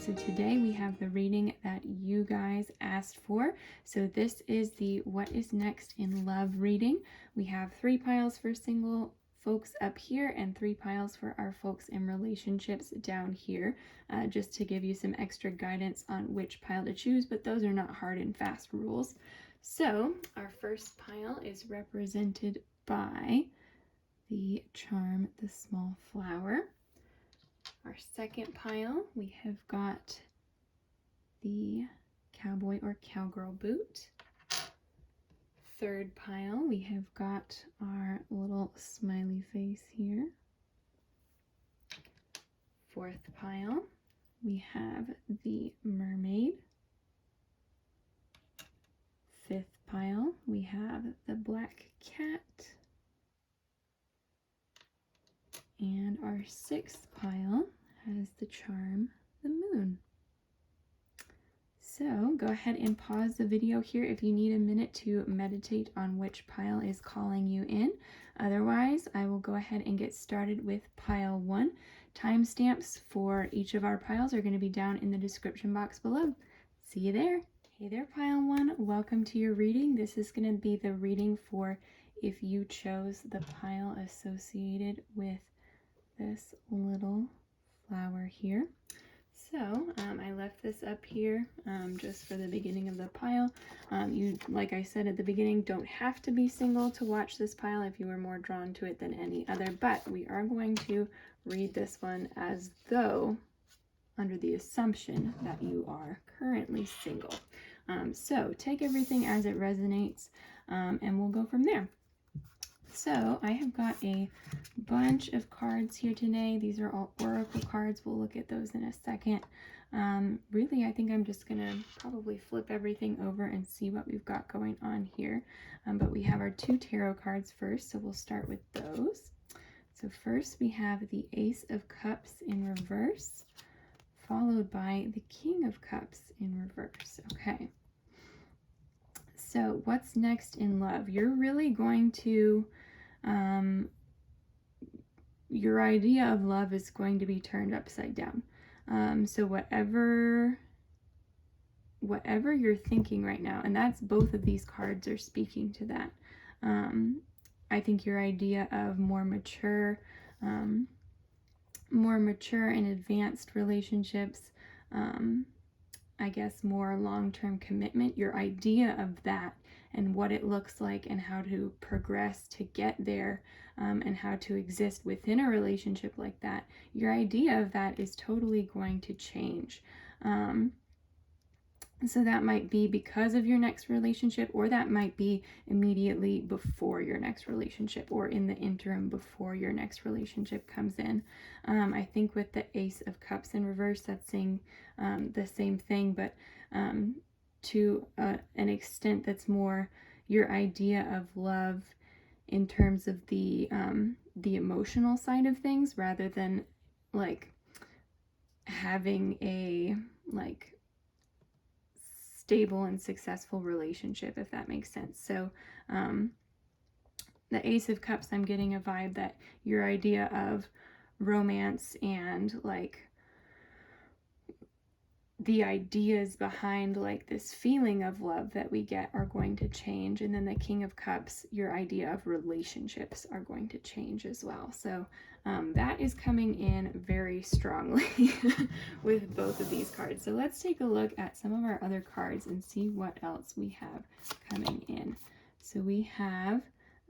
So today we have the reading that you guys asked for. So this is the What is Next in Love reading. We have 3 piles for single folks up here and 3 piles for our folks in relationships down here, just to give you some extra guidance on which pile to choose, but those are not hard and fast rules. So our first pile is represented by the charm, the small flower. Our second pile, we have got the cowboy or cowgirl boot. Third pile, we have got our little smiley face here. Fourth pile, we have the mermaid. Fifth pile, we have the black cat. And our sixth pile has the charm, the moon. So go ahead and pause the video here if you need a minute to meditate on which pile is calling you in. Otherwise, I will go ahead and get started with pile 1. Timestamps for each of our piles are going to be down in the description box below. See you there. Hey there, pile 1. Welcome to your reading. This is going to be the reading for if you chose the pile associated with this little flower here. So I left this up here just for the beginning of the pile. You, like I said at the beginning, don't have to be single to watch this pile if you were more drawn to it than any other, but we are going to read this one as though under the assumption that you are currently single. So take everything as it resonates, and we'll go from there. So I have got a bunch of cards here today. These are all oracle cards. We'll look at those in a second. Really, I think I'm just going to probably flip everything over and see what we've got going on here. But we have our 2 tarot cards first, so we'll start with those. So first we have the Ace of Cups in reverse, followed by the King of Cups in reverse. Okay. So what's next in love? You're really going to your idea of love is going to be turned upside down. So whatever you're thinking right now, and that's both of these cards are speaking to that. I think your idea of more mature and advanced relationships, I guess more long-term commitment, your idea of that and what it looks like and how to progress to get there, and how to exist within a relationship like that, your idea of that is totally going to change. So that might be because of your next relationship, or that might be immediately before your next relationship, or in the interim before your next relationship comes in. I think with the Ace of Cups in reverse, that's saying the same thing, but to an extent that's more your idea of love in terms of the emotional side of things, rather than like having a stable and successful relationship, if that makes sense. So the Ace of Cups, I'm getting a vibe that your idea of romance and the ideas behind this feeling of love that we get are going to change. And then the King of Cups, your idea of relationships are going to change as well. So that is coming in very strongly with both of these cards. So let's take a look at some of our other cards and see what else we have coming in. So we have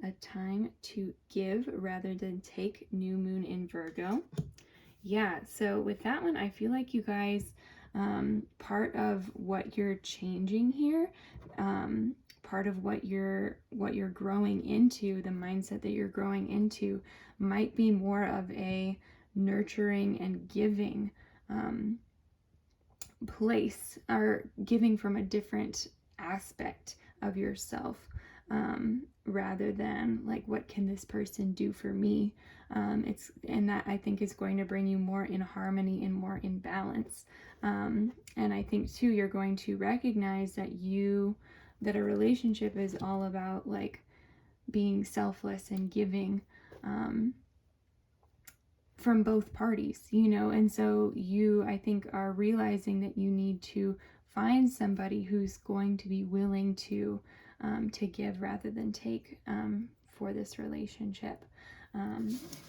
a time to give rather than take, new moon in Virgo. Yeah, so with that one, I feel like you guys, part of what you're changing here, part of what you're growing into, the mindset that you're growing into, might be more of a nurturing and giving place, or giving from a different aspect of yourself, rather than what can this person do for me. And that I think is going to bring you more in harmony and more in balance. And I think too, you're going to recognize that a relationship is all about being selfless and giving from both parties, you know, and so you, I think, are realizing that you need to find somebody who's going to be willing to give rather than take for this relationship.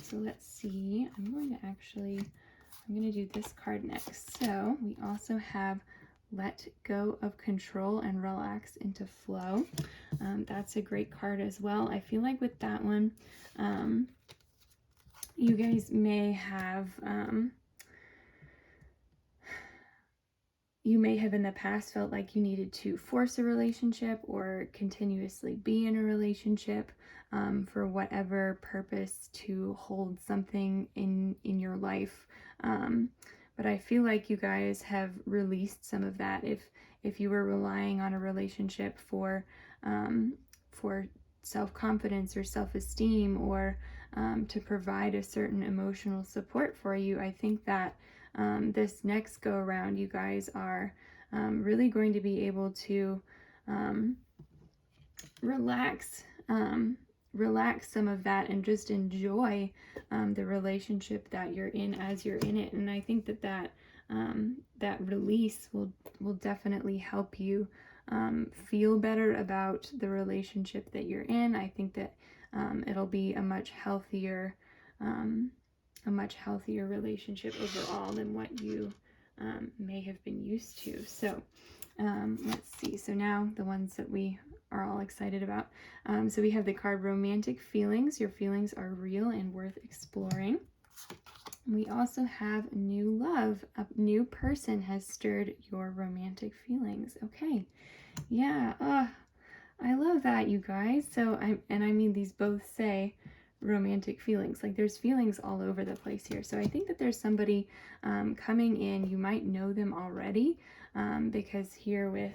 So let's see, I'm going to do this card next. So we also have let go of control and relax into flow. That's a great card as well. I feel like with that one, you guys may have in the past felt like you needed to force a relationship or continuously be in a relationship for whatever purpose to hold something in your life. But I feel like you guys have released some of that. If you were relying on a relationship for self-confidence or self-esteem, or to provide a certain emotional support for you, I think that this next go around, you guys are really going to be able to relax some of that and just enjoy the relationship that you're in as you're in it. And I think that release will definitely help you feel better about the relationship that you're in. I think that it'll be a much healthier relationship overall than what you may have been used to. So let's see. So now the ones that we are all excited about. So we have the card Romantic Feelings. Your feelings are real and worth exploring. We also have New Love. A new person has stirred your romantic feelings. Okay. Yeah. I love that, you guys. So I mean, these both say romantic feelings. Like, there's feelings all over the place here. So I think that there's somebody coming in. You might know them already because here with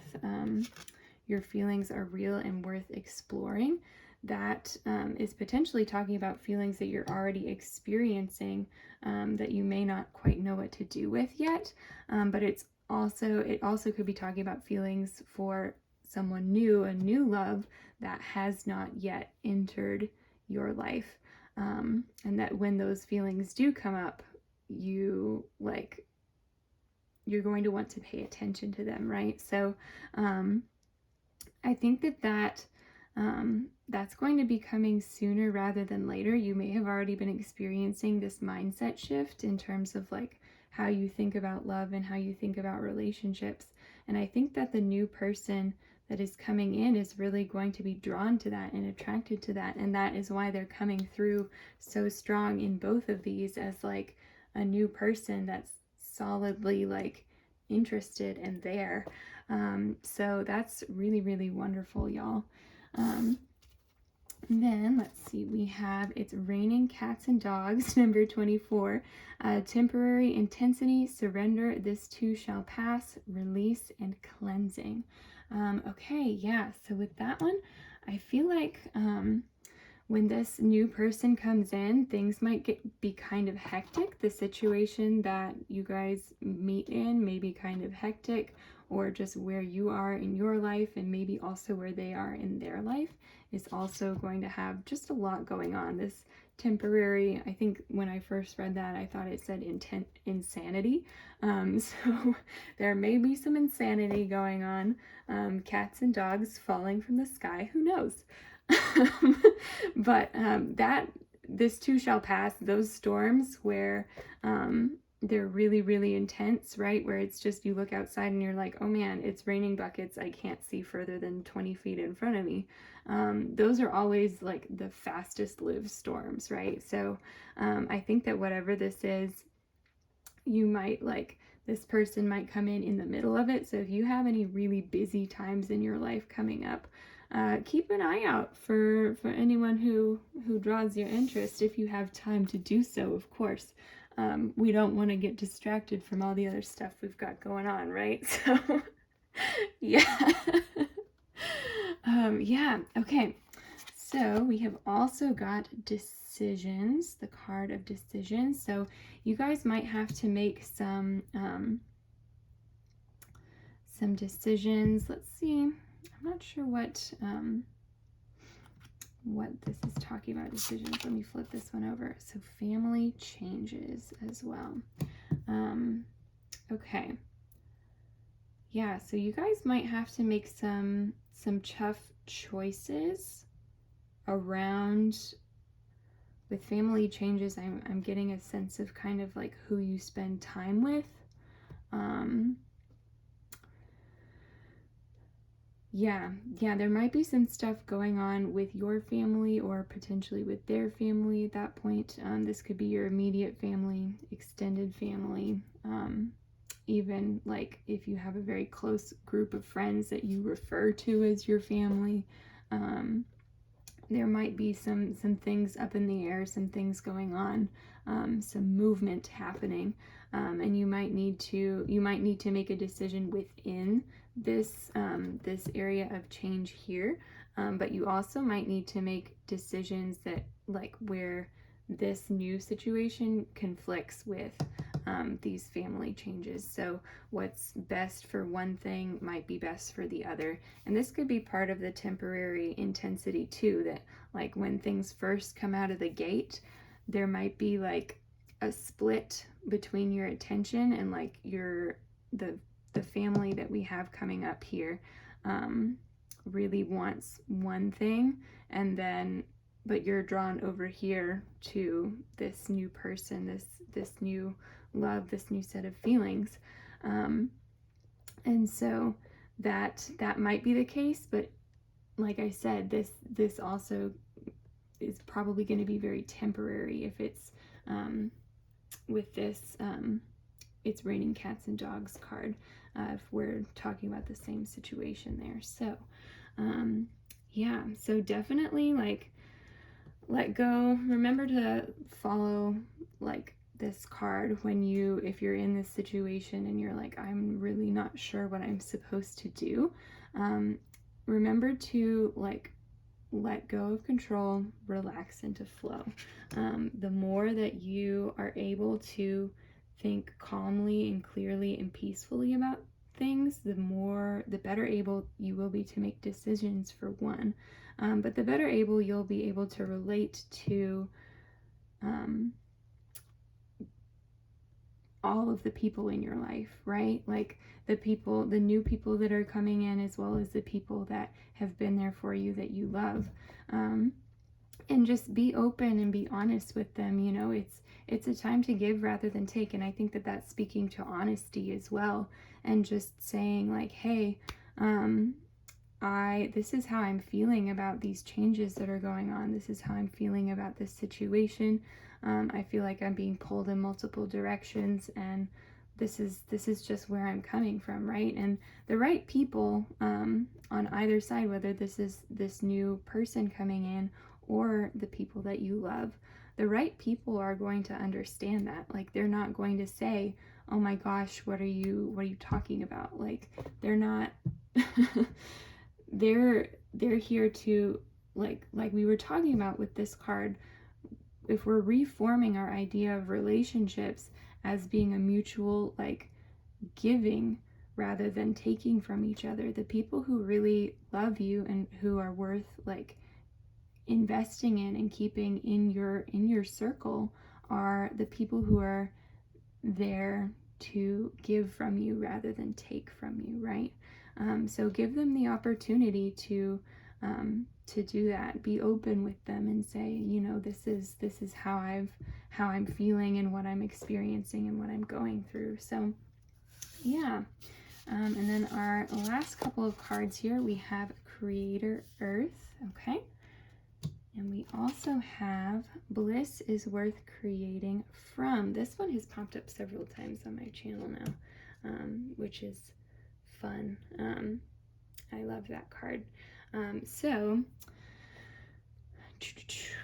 your feelings are real and worth exploring. That is potentially talking about feelings that you're already experiencing that you may not quite know what to do with yet. But it also could be talking about feelings for someone new, a new love that has not yet entered your life. And that when those feelings do come up, you're going to want to pay attention to them, right? So I think that's going to be coming sooner rather than later. You may have already been experiencing this mindset shift in terms of like how you think about love and how you think about relationships. And I think that the new person that is coming in is really going to be drawn to that and attracted to that. And that is why they're coming through so strong in both of these as like a new person that's solidly like interested and there. So that's really, really wonderful, y'all. Then let's see, we have It's Raining Cats and Dogs, number 24. Temporary intensity, surrender, this too shall pass, release, and cleansing. Okay, yeah, so with that one, I feel like when this new person comes in, things might be kind of hectic. The situation that you guys meet in may be kind of hectic, or just where you are in your life and maybe also where they are in their life is also going to have just a lot going on. This temporary, I think when I first read that, I thought it said insanity. So there may be some insanity going on. Cats and dogs falling from the sky, who knows? But this too shall pass. Those storms where they're really, really intense, right? Where it's just you look outside and you're like, oh man, it's raining buckets. I can't see further than 20 feet in front of me. Those are always like the fastest lived storms, right? So I think that whatever this is, you might this person might come in the middle of it. So if you have any really busy times in your life coming up, keep an eye out for anyone who draws your interest, if you have time to do so, of course. We don't want to get distracted from all the other stuff we've got going on, right? So yeah. Yeah, okay. So we have also got decisions, the card of decisions. So you guys might have to make some decisions. Let's see. I'm not sure what what this is talking about decisions. Let me flip this one over. So family changes as well. Okay. Yeah, so you guys might have to make some tough choices around with family changes. I'm getting a sense of kind of like who you spend time with. Yeah, there might be some stuff going on with your family or potentially with their family at that point. This could be your immediate family, extended family, even like if you have a very close group of friends that you refer to as your family. There might be some things up in the air, some things going on, some movement happening, and you might need to make a decision within this this area of change here, but you also might need to make decisions that like where this new situation conflicts with these family changes. So what's best for one thing might be best for the other. And this could be part of the temporary intensity too, that like when things first come out of the gate, there might be like a split between your attention and like the family that we have coming up here really wants one thing, and then but you're drawn over here to this new person, this new love, this new set of feelings, and so that might be the case. But like I said, this also is probably going to be very temporary if it's with this it's raining cats and dogs card, if we're talking about the same situation there. So yeah, so definitely like let go. Remember to follow like this card when if you're in this situation and you're like, I'm really not sure what I'm supposed to do. Remember to like let go of control, relax into flow. The more that you are able to think calmly and clearly and peacefully about things, the better able you will be to make decisions for one. But the better able you'll be able to relate to all of the people in your life, right? Like the new people that are coming in, as well as the people that have been there for you that you love. And just be open and be honest with them. You know, it's a time to give rather than take. And I think that that's speaking to honesty as well. And just saying like, hey, this is how I'm feeling about these changes that are going on. This is how I'm feeling about this situation. I feel like I'm being pulled in multiple directions, and this is just where I'm coming from, right? And the right people on either side, whether this is this new person coming in or the people that you love, the right people are going to understand that. Like they're not going to say, "Oh my gosh, what are you talking about?" Like they're not they're here to like we were talking about with this card. If we're reforming our idea of relationships as being a mutual like giving rather than taking from each other, the people who really love you and who are worth like investing in and keeping in your circle are the people who are there to give from you rather than take from you, right? So give them the opportunity to do that. Be open with them and say, you know, this is how I'm feeling and what I'm experiencing and what I'm going through. So yeah. And then our last couple of cards here, we have Creator Earth, okay? And we also have Bliss is Worth Creating From. This one has popped up several times on my channel now, which is fun. I love that card. So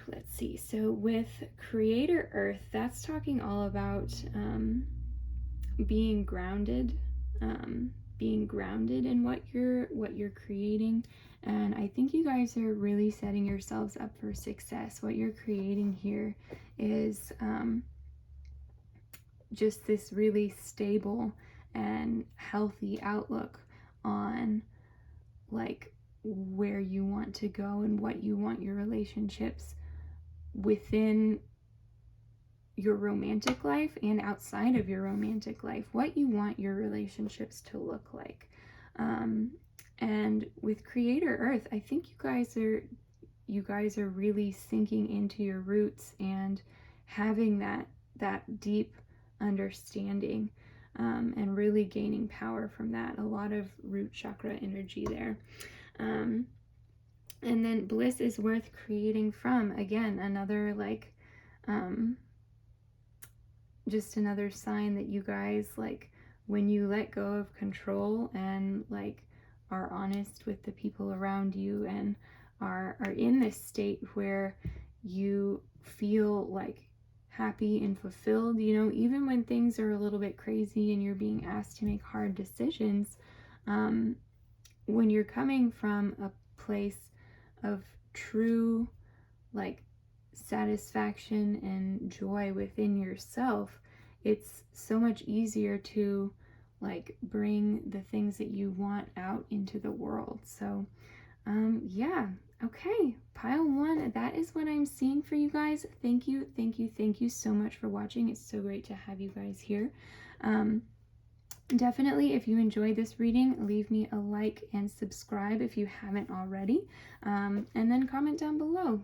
let's see. So with Creator Earth, that's talking all about being grounded in what you're creating. And I think you guys are really setting yourselves up for success. What you're creating here is just this really stable and healthy outlook on like where you want to go and what you want your relationships within your romantic life and outside of your romantic life, what you want your relationships to look like. And with Creator Earth, I think you guys are really sinking into your roots and having that deep understanding, and really gaining power from that. A lot of root chakra energy there. And then bliss is worth creating from. Again, another like just another sign that you guys, like, when you let go of control and like are honest with the people around you and are in this state where you feel like happy and fulfilled, you know, even when things are a little bit crazy and you're being asked to make hard decisions, when you're coming from a place of true like satisfaction and joy within yourself, it's so much easier to like bring the things that you want out into the world. So yeah, okay, pile 1, that is what I'm seeing for you guys. Thank you so much for watching. It's so great to have you guys here. Definitely, if you enjoyed this reading, leave me a like and subscribe if you haven't already, and then comment down below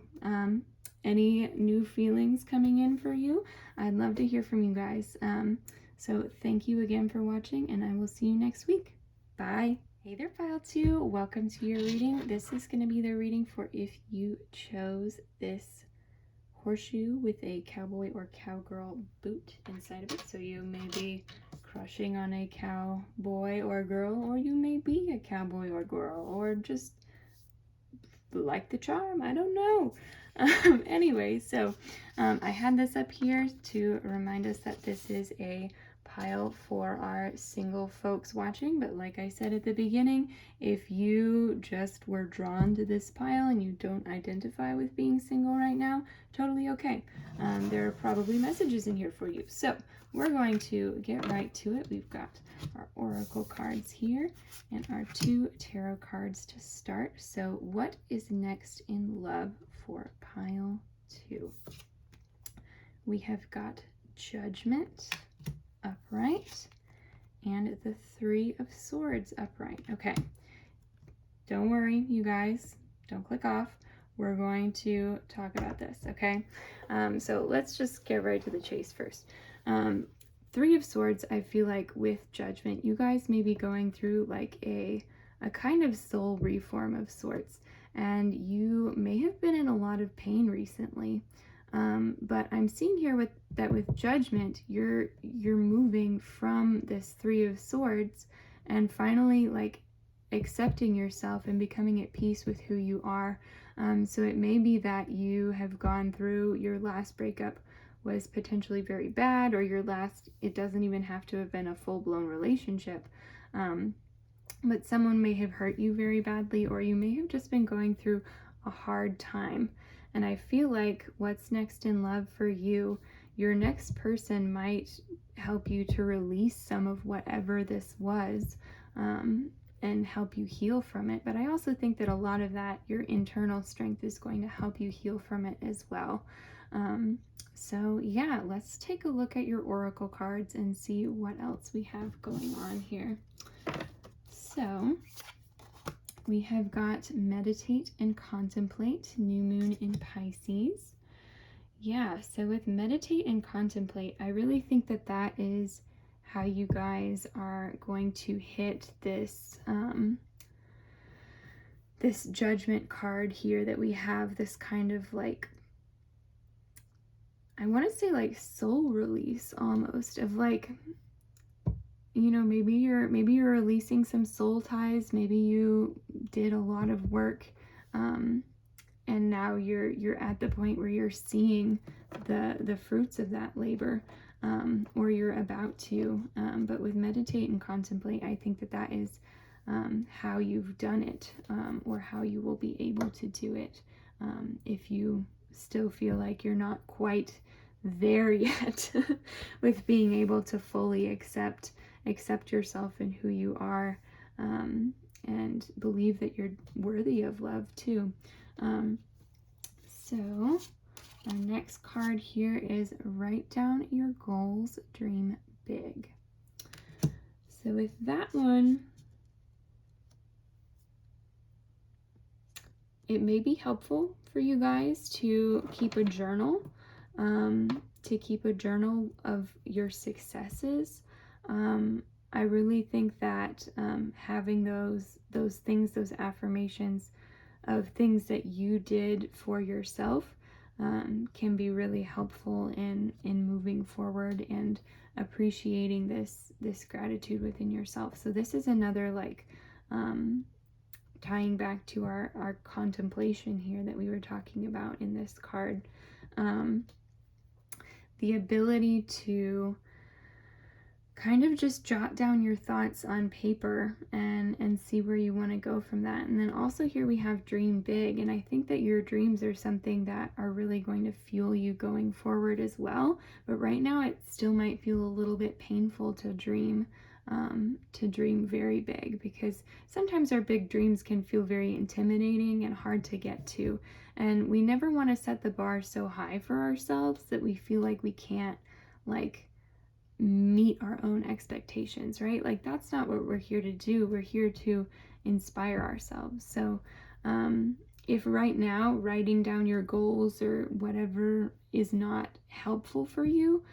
any new feelings coming in for you. I'd love to hear from you guys. So thank you again for watching, and I will see you next week. Bye. Hey there, Pile 2. Welcome to your reading. This is going to be the reading for if you chose this horseshoe with a cowboy or cowgirl boot inside of it. So you may be crushing on a cowboy or girl, or you may be a cowboy or girl, or just like the charm. I don't know. Anyway, so I had this up here to remind us that this is a pile for our single folks watching, but like I said at the beginning, if you just were drawn to this pile and you don't identify with being single right now, totally okay. There are probably messages in here for you. So we're going to get right to it. We've got our oracle cards here and our 2 tarot cards to start. So what is next in love for pile 2? We have got Judgment upright and the 3 of Swords upright. Okay, don't worry, you guys, don't click off. We're going to talk about this, okay? So let's just get right to the chase first. 3 of Swords, I feel like with Judgment, you guys may be going through like a kind of soul reform of sorts, and you may have been in a lot of pain recently. But I'm seeing here with Judgment, you're moving from this 3 of Swords and finally like accepting yourself and becoming at peace with who you are. So it may be that you have gone through, your last breakup was potentially very bad, or it doesn't even have to have been a full-blown relationship. But someone may have hurt you very badly, or you may have just been going through a hard time. And I feel like what's next in love for you, your next person might help you to release some of whatever this was, and help you heal from it. But I also think that a lot of that, your internal strength, is going to help you heal from it as well. So yeah, let's take a look at your oracle cards and see what else we have going on here. So we have got Meditate and Contemplate, New Moon in Pisces. Yeah, so with Meditate and Contemplate, I really think that that is how you guys are going to hit this this Judgment card here that we have, this kind of like, I want to say like soul release almost, of like, you know, maybe you're releasing some soul ties, maybe you did a lot of work, and now you're at the point where you're seeing the fruits of that labor, or you're about to. But with Meditate and Contemplate, I think that that is how you've done it, or how you will be able to do it, if you still feel like you're not quite there yet with being able to fully accept yourself and who you are, and believe that you're worthy of love too. So our next card here is write down your goals, dream big. So with that one, it may be helpful for you guys to keep a journal, of your successes. I really think that having those things, those affirmations of things that you did for yourself can be really helpful in moving forward and appreciating this gratitude within yourself. So this is another like tying back to our contemplation here that we were talking about in this card. The ability to kind of just jot down your thoughts on paper and see where you want to go from that. And then also here we have dream big, and I think that your dreams are something that are really going to fuel you going forward as well. But right now it still might feel a little bit painful to dream very big, because sometimes our big dreams can feel very intimidating and hard to get to, and we never want to set the bar so high for ourselves that we feel like we can't like meet our own expectations, right? Like that's not what we're here to do. We're here to inspire ourselves. So if right now writing down your goals or whatever is not helpful for you,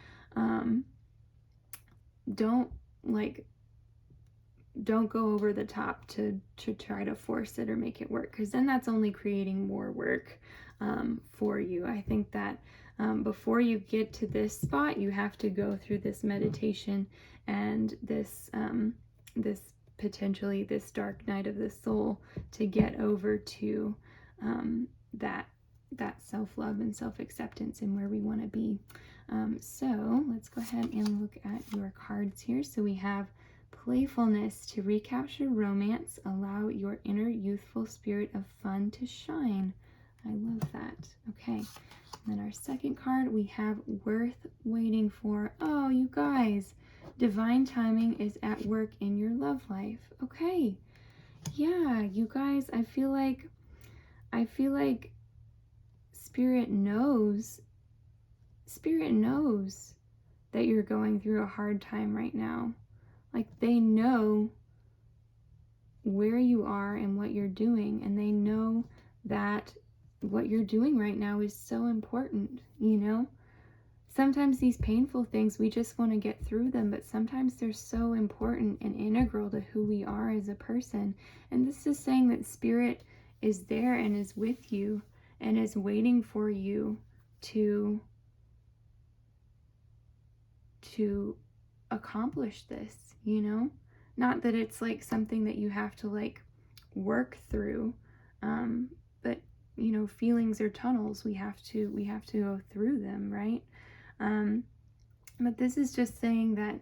don't go over the top to try to force it or make it work, because then that's only creating more work for you. I think that before you get to this spot, you have to go through this meditation and this potentially this dark night of the soul to get over to that self-love and self-acceptance and where we want to be. So let's go ahead and look at your cards here. So we have playfulness to recapture romance, allow your inner youthful spirit of fun to shine. I love that. Okay. And then our second card, we have worth waiting for. Oh, you guys, divine timing is at work in your love life. Okay. Yeah, you guys, I feel like Spirit knows that you're going through a hard time right now. Like they know where you are and what you're doing, and they know that what you're doing right now is so important, you know? Sometimes these painful things, we just want to get through them, but sometimes they're so important and integral to who we are as a person. And this is saying that Spirit is there and is with you and is waiting for you to accomplish this, you know? Not that it's like something that you have to like work through, but you know, feelings are tunnels. We have to go through them, right? But this is just saying that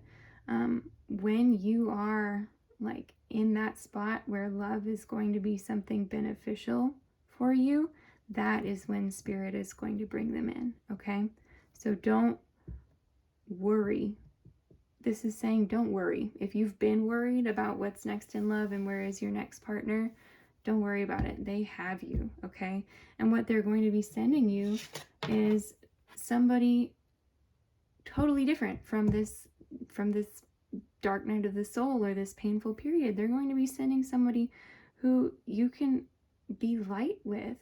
when you are like in that spot where love is going to be something beneficial for you, that is when Spirit is going to bring them in, okay? So don't worry. This is saying don't worry. If you've been worried about what's next in love and where is your next partner, don't worry about it. They have you, okay? And what they're going to be sending you is somebody totally different from this dark night of the soul or this painful period. They're going to be sending somebody who you can be light with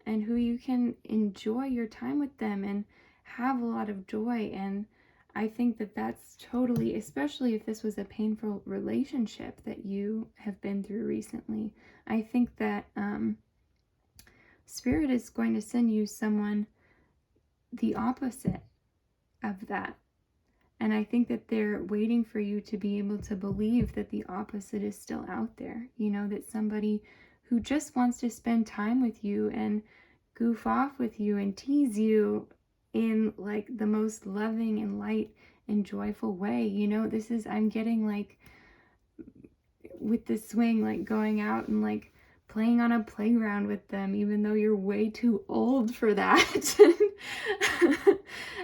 and who you can enjoy your time with them and have a lot of joy. And I think that that's totally, especially if this was a painful relationship that you have been through recently, I think that Spirit is going to send you someone the opposite of that. And I think that they're waiting for you to be able to believe that the opposite is still out there. You know, that somebody who just wants to spend time with you and goof off with you and tease you in like the most loving and light and joyful way. You know, this is, I'm getting like with the swing, like going out and like playing on a playground with them, even though you're way too old for that.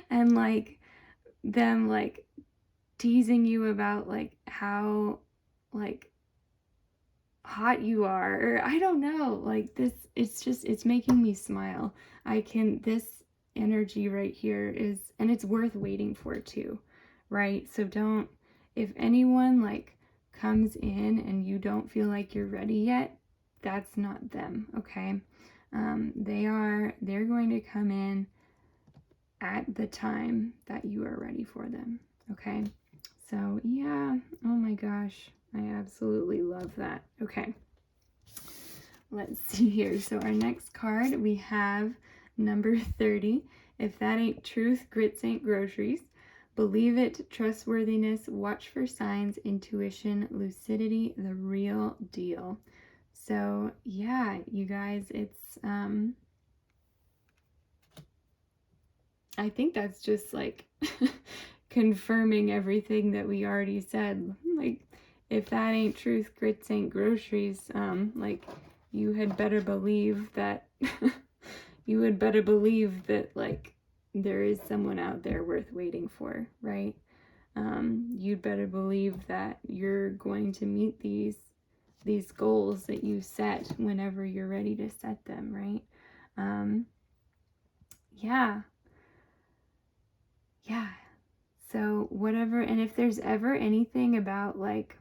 And like them like teasing you about like how like hot you are, or I don't know, like this, it's making me smile. This energy right here is, and it's worth waiting for too, right? So don't, if anyone like comes in and you don't feel like you're ready yet, that's not them, okay? They're going to come in at the time that you are ready for them, okay? So yeah, oh my gosh, I absolutely love that. Okay, let's see here. So our next card, we have number 30. If that ain't truth, grits ain't groceries. Believe it, trustworthiness, watch for signs, intuition, lucidity, the real deal. So yeah, you guys, it's I think that's just like confirming everything that we already said. Like, if that ain't truth, grits ain't groceries. Like, you had better believe that, you had better believe that, like, there is someone out there worth waiting for, right? You'd better believe that you're going to meet these goals that you set whenever you're ready to set them, right? Yeah. Yeah. So, whatever, and if there's ever anything about like,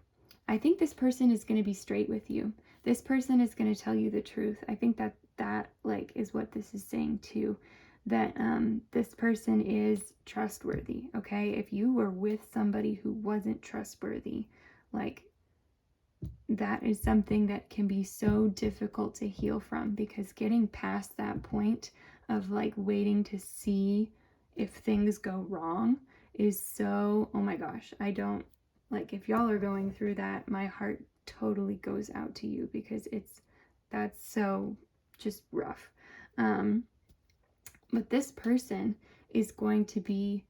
I think this person is going to be straight with you. This person is going to tell you the truth. I think that like is what this is saying too, that this person is trustworthy, okay? If you were with somebody who wasn't trustworthy, like that is something that can be so difficult to heal from, because getting past that point of like waiting to see if things go wrong is so, oh my gosh, I don't like, if y'all are going through that, my heart totally goes out to you, because that's so just rough. But this person is going to be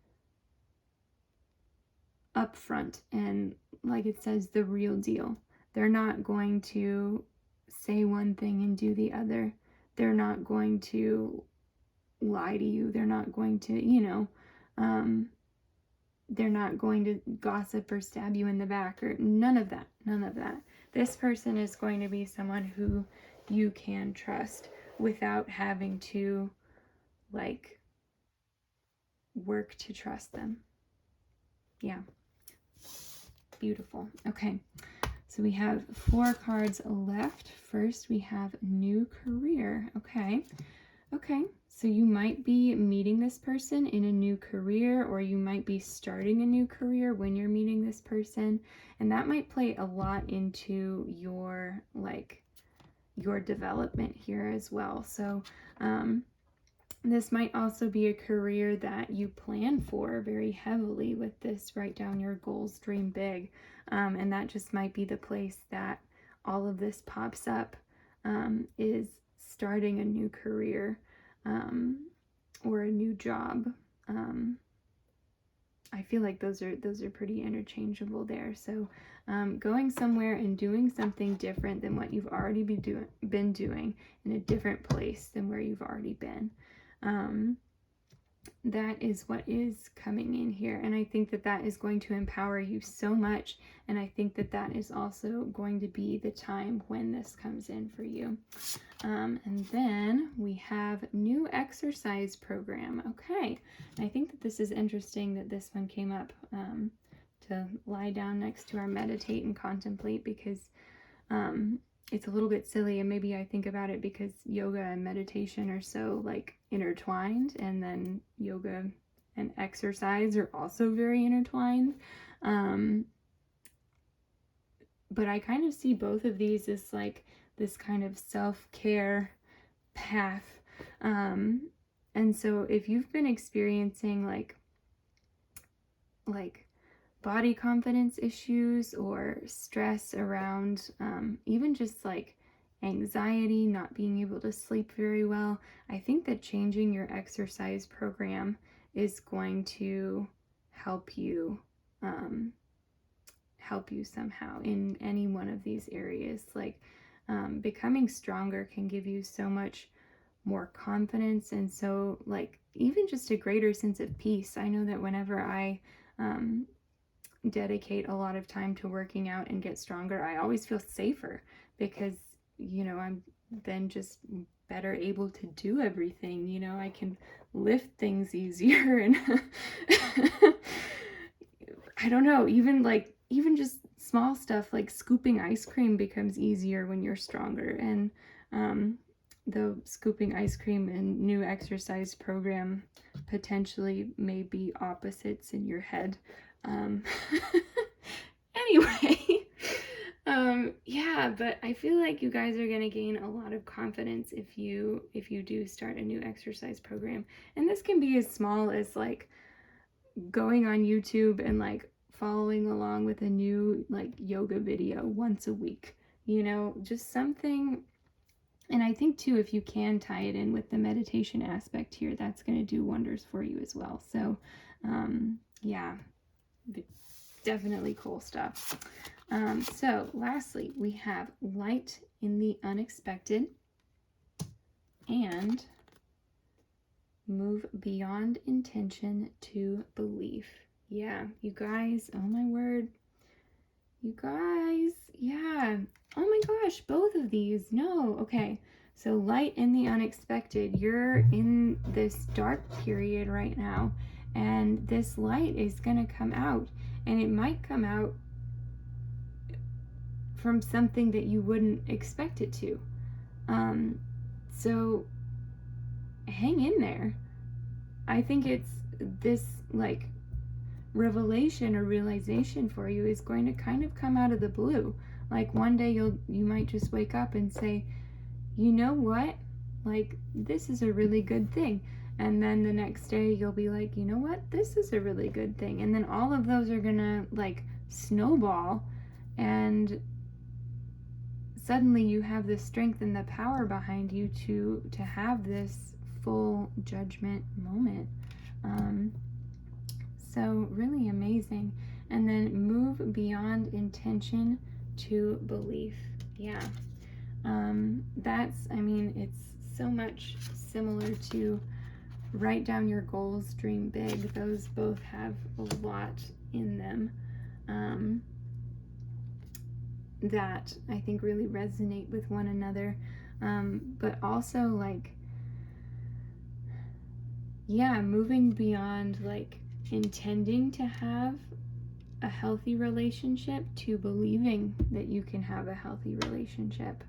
upfront and, like it says, the real deal. They're not going to say one thing and do the other. They're not going to lie to you. They're not going to, they're not going to gossip or stab you in the back, or none of that. None of that. This person is going to be someone who you can trust without having to, like, work to trust them. Yeah. Beautiful. Okay. So we have 4 cards left. First, we have new career. Okay. Okay. So you might be meeting this person in a new career, or you might be starting a new career when you're meeting this person. And that might play a lot into your, like, your development here as well. So, this might also be a career that you plan for very heavily with this. Write down your goals, dream big. And that just might be the place that all of this pops up, is starting a new career, or a new job. I feel like those are pretty interchangeable there. So going somewhere and doing something different than what you've already been doing in a different place than where you've already been. That is what is coming in here, and I think that that is going to empower you so much, and I think that that is also going to be the time when this comes in for you. And then we have new exercise program. Okay, I think that this is interesting that this one came up, to lie down next to our meditate and contemplate, because it's a little bit silly, and maybe I think about it because yoga and meditation are so like intertwined, and then yoga and exercise are also very intertwined. But I kind of see both of these as like this kind of self-care path. And so if you've been experiencing like body confidence issues or stress around, even just like anxiety, not being able to sleep very well, I think that changing your exercise program is going to help you, somehow in any one of these areas. Like, becoming stronger can give you so much more confidence, and so like even just a greater sense of peace. I know that whenever I dedicate a lot of time to working out and get stronger, I always feel safer, because, you know, I'm then just better able to do everything. You know, I can lift things easier, and I don't know, even just small stuff like scooping ice cream becomes easier when you're stronger. And the scooping ice cream and new exercise program potentially may be opposites in your head. Anyway, yeah, but I feel like you guys are gonna gain a lot of confidence if you do start a new exercise program. And this can be as small as like going on YouTube and like following along with a new like yoga video once a week, you know, just something. And I think too, if you can tie it in with the meditation aspect here, that's going to do wonders for you as well. So yeah, definitely cool stuff. So lastly, we have light in the unexpected and move beyond intention to belief. Yeah, you guys, oh my word. You guys, yeah. Oh my gosh, both of these. No, okay. So light in the unexpected. You're in this dark period right now, and this light is going to come out, and it might come out from something that you wouldn't expect it to. So hang in there. I think it's this like revelation or realization for you is going to kind of come out of the blue. Like one day you might just wake up and say, you know what, like this is a really good thing. And then the next day you'll be like, you know what, this is a really good thing. And then all of those are gonna like snowball, and suddenly you have the strength and the power behind you to have this full judgment moment. So really amazing. And then move beyond intention to belief. Yeah. That's, I mean, it's so much similar to write down your goals, dream big. Those both have a lot in them that I think really resonate with one another. But also like, yeah, moving beyond like intending to have a healthy relationship to believing that you can have a healthy relationship.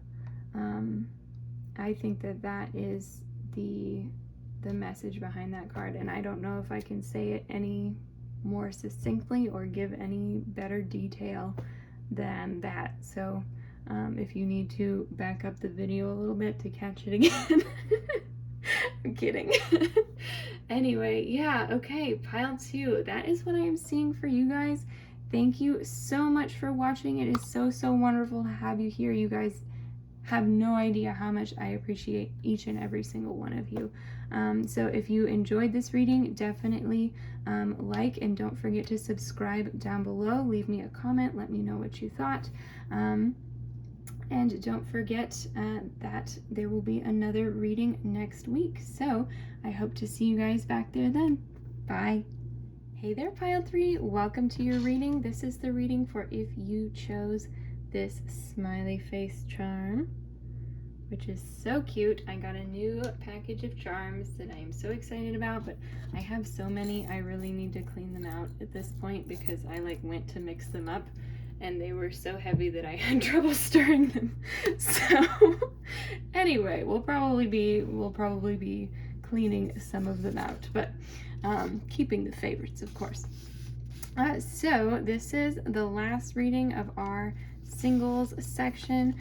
I think that is the message behind that card, and I don't know if I can say it any more succinctly or give any better detail than that. So if you need to back up the video a little bit to catch it again. I'm kidding. Anyway, yeah, okay, pile 2. That is what I am seeing for you guys. Thank you so much for watching. It is so wonderful to have you here. You guys have no idea how much I appreciate each and every single one of you. So if you enjoyed this reading, definitely like, and don't forget to subscribe down below. Leave me a comment. Let me know what you thought. And don't forget that there will be another reading next week. So I hope to see you guys back there then. Bye. Hey there, Pile 3. Welcome to your reading. This is the reading for if you chose this smiley face charm, which is so cute. I got a new package of charms that I am so excited about, but I have so many, I really need to clean them out at this point because I like went to mix them up and they were so heavy that I had trouble stirring them. So anyway, we'll probably be cleaning some of them out, but keeping the favorites, of course. So this is the last reading of our singles section.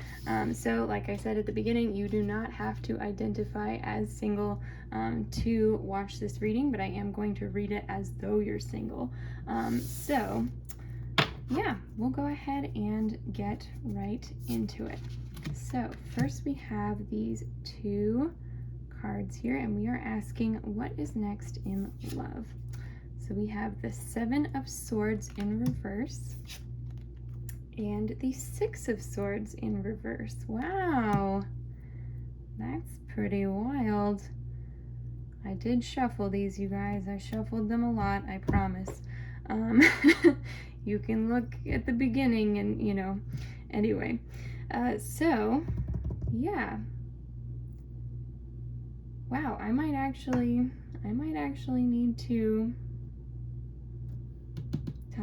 So like I said at the beginning, you do not have to identify as single to watch this reading, but I am going to read it as though you're single. So yeah, we'll go ahead and get right into it. So first we have these 2 cards here, and we are asking what is next in love. So we have the 7 of Swords in reverse and the 6 of Swords in reverse. Wow, that's pretty wild. I did shuffle these, you guys. I shuffled them a lot, I promise. You can look at the beginning and, you know, anyway. So, yeah. Wow, I might actually need to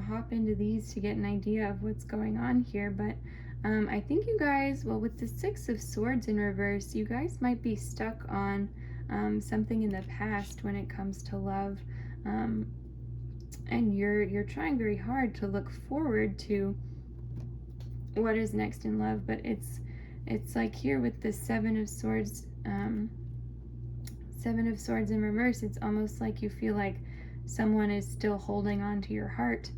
hop into these to get an idea of what's going on here, but I think you guys, well, with the Six of Swords in reverse, you guys might be stuck on something in the past when it comes to love, and you're trying very hard to look forward to what is next in love, but it's like here with the Seven of Swords in reverse, it's almost like you feel like someone is still holding on to your heart,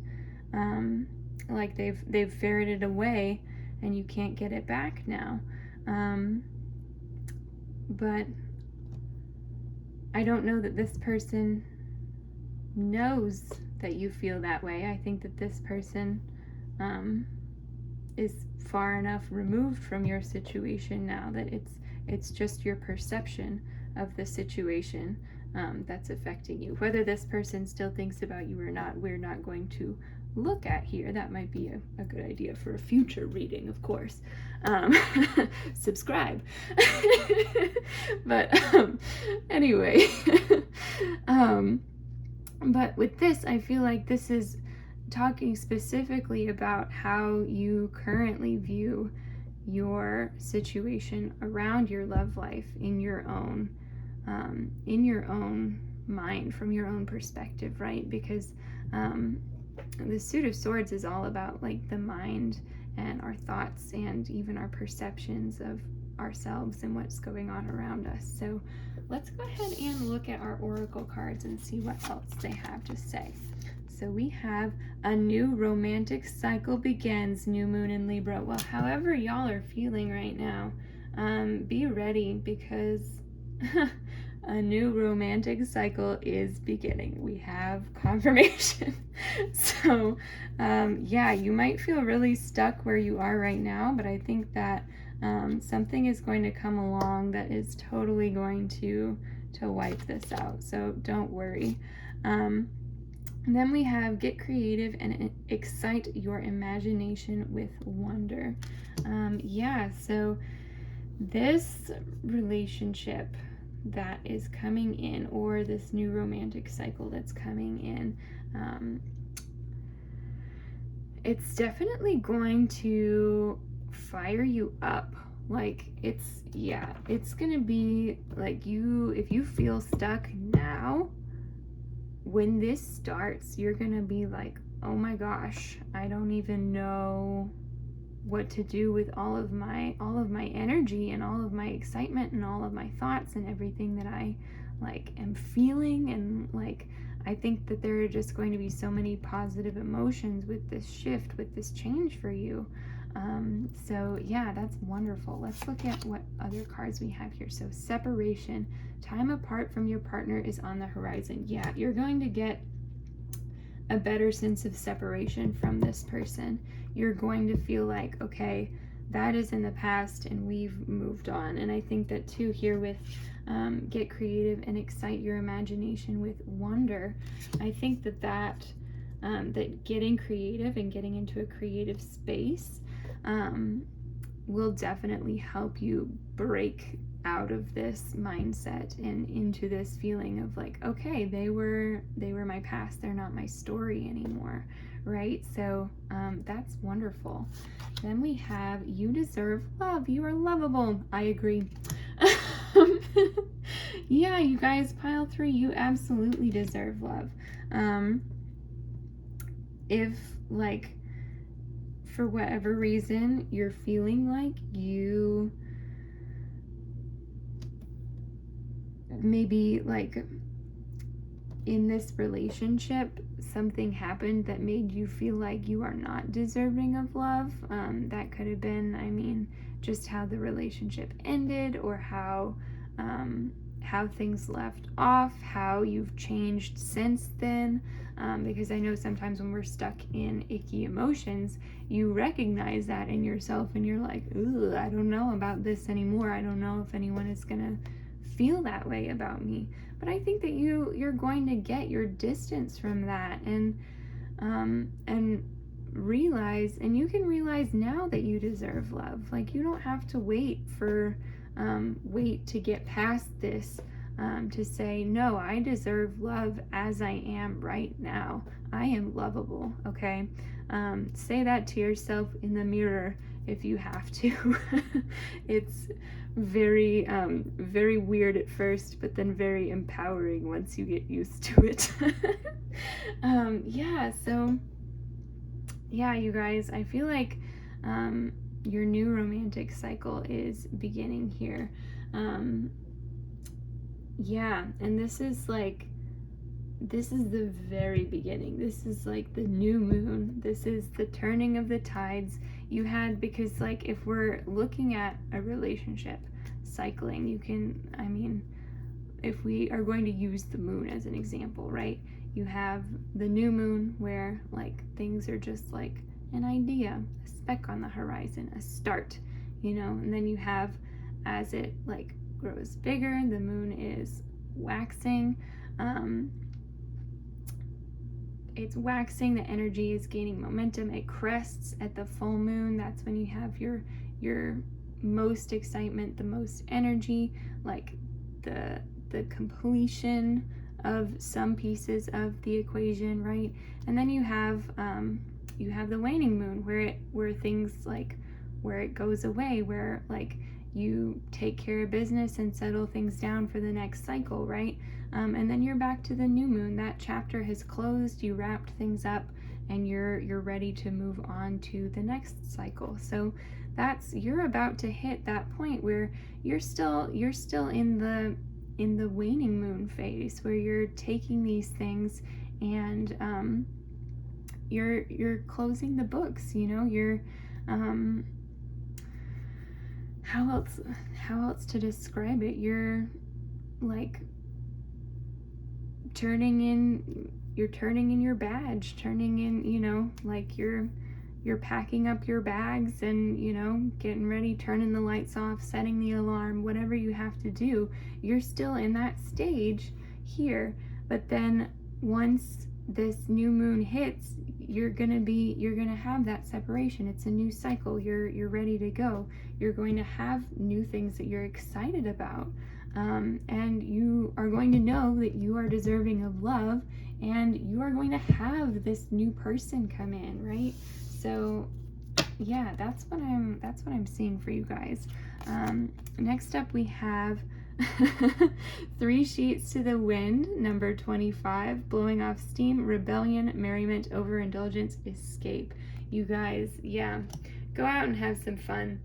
like they've ferreted away and you can't get it back now. But I don't know that this person knows that you feel that way. I think that this person is far enough removed from your situation now that it's just your perception of the situation that's affecting you. Whether this person still thinks about you or not, we're not going to look at here. That might be a good idea for a future reading, of course. Subscribe. But anyway, but with this, I feel like this is talking specifically about how you currently view your situation around your love life in your own mind, from your own perspective, right? Because the Suit of Swords is all about like the mind and our thoughts and even our perceptions of ourselves and what's going on around us. So let's go ahead and look at our oracle cards and see what else they have to say. So we have a new romantic cycle begins, new moon in Libra. Well, however y'all are feeling right now, be ready, because a new romantic cycle is beginning. We have confirmation. So yeah, you might feel really stuck where you are right now, but I think that something is going to come along that is totally going to wipe this out. So don't worry. Then we have get creative and excite your imagination with wonder. Yeah, so this relationship that is coming in, or this new romantic cycle that's coming in, it's definitely going to fire you up. Like it's gonna be like if you feel stuck now, when this starts, you're gonna be like, oh my gosh, I don't even know what to do with all of my energy and all of my excitement and all of my thoughts and everything that I like am feeling. And like, I think that there are just going to be so many positive emotions with this shift, with this change for you. So yeah, that's wonderful. Let's look at what other cards we have here. So separation, time apart from your partner is on the horizon. Yeah, you're going to get a better sense of separation from this person. You're going to feel like, okay, that is in the past and we've moved on. And I think that too here with get creative and excite your imagination with wonder, I think that getting creative and getting into a creative space will definitely help you break out of this mindset and into this feeling of like, okay, they were my past, they're not my story anymore, right? So that's wonderful. Then we have you deserve love, you are lovable. I agree. Yeah, you guys, pile 3, you absolutely deserve love. If like for whatever reason you're feeling like you maybe like in this relationship something happened that made you feel like you are not deserving of love, that could have been, I mean, just how the relationship ended, or how things left off, how you've changed since then, because I know sometimes when we're stuck in icky emotions, you recognize that in yourself and you're like, ooh, I don't know about this anymore. I don't know if anyone is gonna feel that way about me. But I think that you're going to get your distance from that and realize, and you can realize now that you deserve love. Like, you don't have to wait to get past this, to say, no, I deserve love as I am right now. I am lovable, okay? Say that to yourself in the mirror if you have to. It's very, very weird at first, but then very empowering once you get used to it. Yeah, you guys, I feel like your new romantic cycle is beginning here. And this is the very beginning. This is like the new moon. This is the turning of the tides you had, because like, if we're looking at a relationship cycling, if we are going to use the moon as an example, right? You have the new moon where like things are just like an idea, a speck on the horizon, a start, and then you have, as it like grows bigger, the moon is waxing. It's waxing, the energy is gaining momentum. It crests at the full moon. That's when you have your most excitement, the most energy, like the completion of some pieces of the equation, right? And then you have the waning moon, where things like, where it goes away, where like you take care of business and settle things down for the next cycle, right? And then you're back to the new moon. That chapter has closed, you wrapped things up, and you're ready to move on to the next cycle. So you're about to hit that point where you're still in the waning moon phase, where you're taking these things and you're closing the books, you're how else to describe it? You're like turning in your badge, turning in, like you're packing up your bags and, getting ready, turning the lights off, setting the alarm, whatever you have to do. You're still in that stage here. But then once this new moon hits, you're gonna have that separation. It's a new cycle. You're ready to go. You're going to have new things that you're excited about. And you are going to know that you are deserving of love, and you are going to have this new person come in, right? So yeah, that's what I'm seeing for you guys. Next up we have 3 Sheets to the Wind, number 25, blowing off steam, rebellion, merriment, overindulgence, escape. You guys, yeah, go out and have some fun.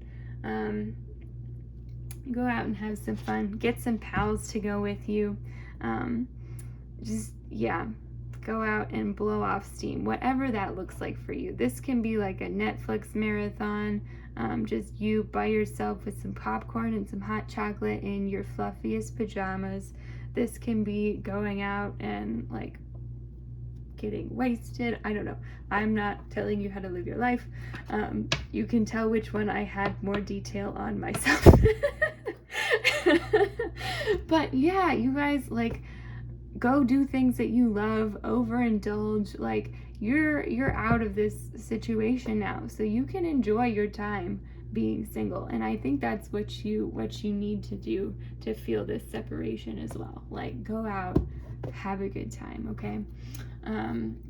Get some pals to go with you. Go out and blow off steam, whatever that looks like for you. This can be like a Netflix marathon, just you by yourself with some popcorn and some hot chocolate in your fluffiest pajamas. This can be going out and like getting wasted. I don't know. I'm not telling you how to live your life. You can tell which one I had more detail on myself. But yeah, you guys, like, go do things that you love, overindulge. Like, you're out of this situation now, so you can enjoy your time being single. And I think that's what you need to do to feel this separation as well. Like, go out, have a good time, okay?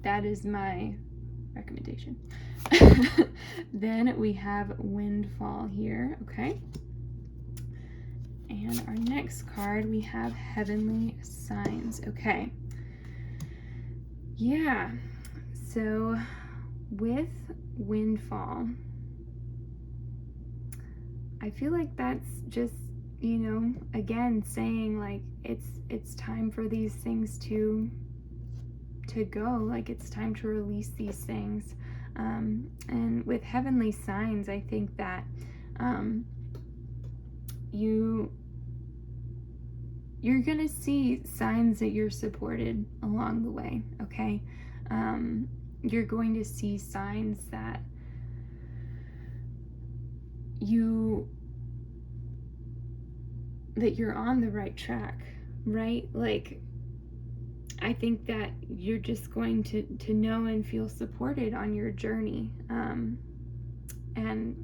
That is my recommendation. Then we have Windfall here, okay? And our next card, we have Heavenly Signs. Okay. Yeah. So with Windfall, I feel like that's just, again, saying like it's time for these things to go. Like, it's time to release these things. And with Heavenly Signs, I think that you're gonna see signs that you're supported along the way, okay? You're going to see signs that you're on the right track, right? Like, I think that you're just going to know and feel supported on your journey. And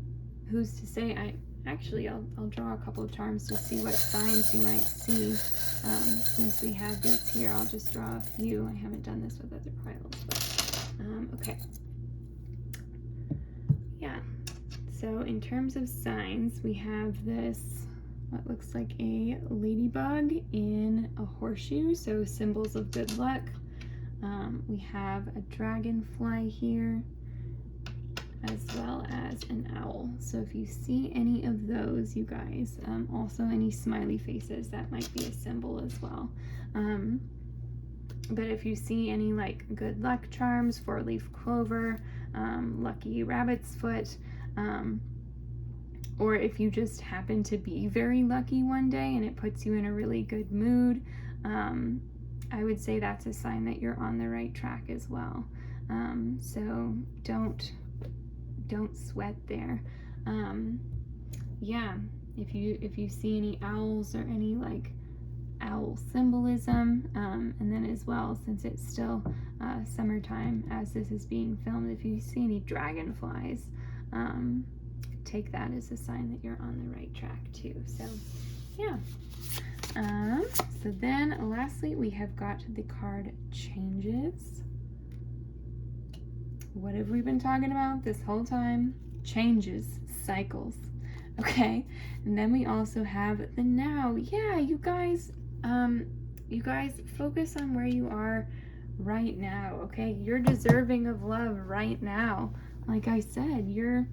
who's to say, I'll draw a couple of charms to see what signs you might see. Since we have these here, I'll just draw a few. I haven't done this with other piles, but okay. Yeah. So in terms of signs, we have this, what looks like a ladybug in a horseshoe, so symbols of good luck. We have a dragonfly here, as well as an owl. So if you see any of those, you guys, also any smiley faces, that might be a symbol as well. But if you see any like good luck charms, 4-leaf clover, lucky rabbit's foot, or if you just happen to be very lucky one day and it puts you in a really good mood, I would say that's a sign that you're on the right track as well. So don't sweat there. Yeah, if you see any owls or any like owl symbolism, and then as well, since it's still summertime as this is being filmed, if you see any dragonflies, take that as a sign that you're on the right track too. So yeah. So then lastly, we have got the card changes. What have we been talking about this whole time? Changes, cycles. Okay, and then we also have the now. Yeah, you guys focus on where you are right now. Okay, you're deserving of love right now. Like I said, you're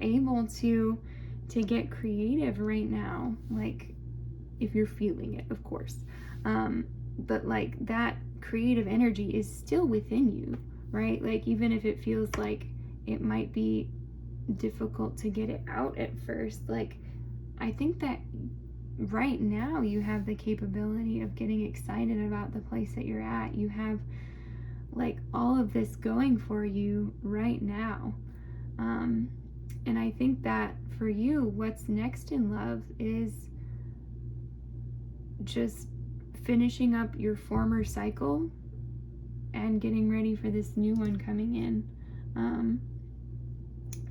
able to get creative right now, like if you're feeling it, of course. But like that creative energy is still within you, right? Like even if it feels like it might be difficult to get it out at first, like I think that right now you have the capability of getting excited about the place that you're at. You have like all of this going for you right now. And I think that for you, what's next in love is just finishing up your former cycle and getting ready for this new one coming in.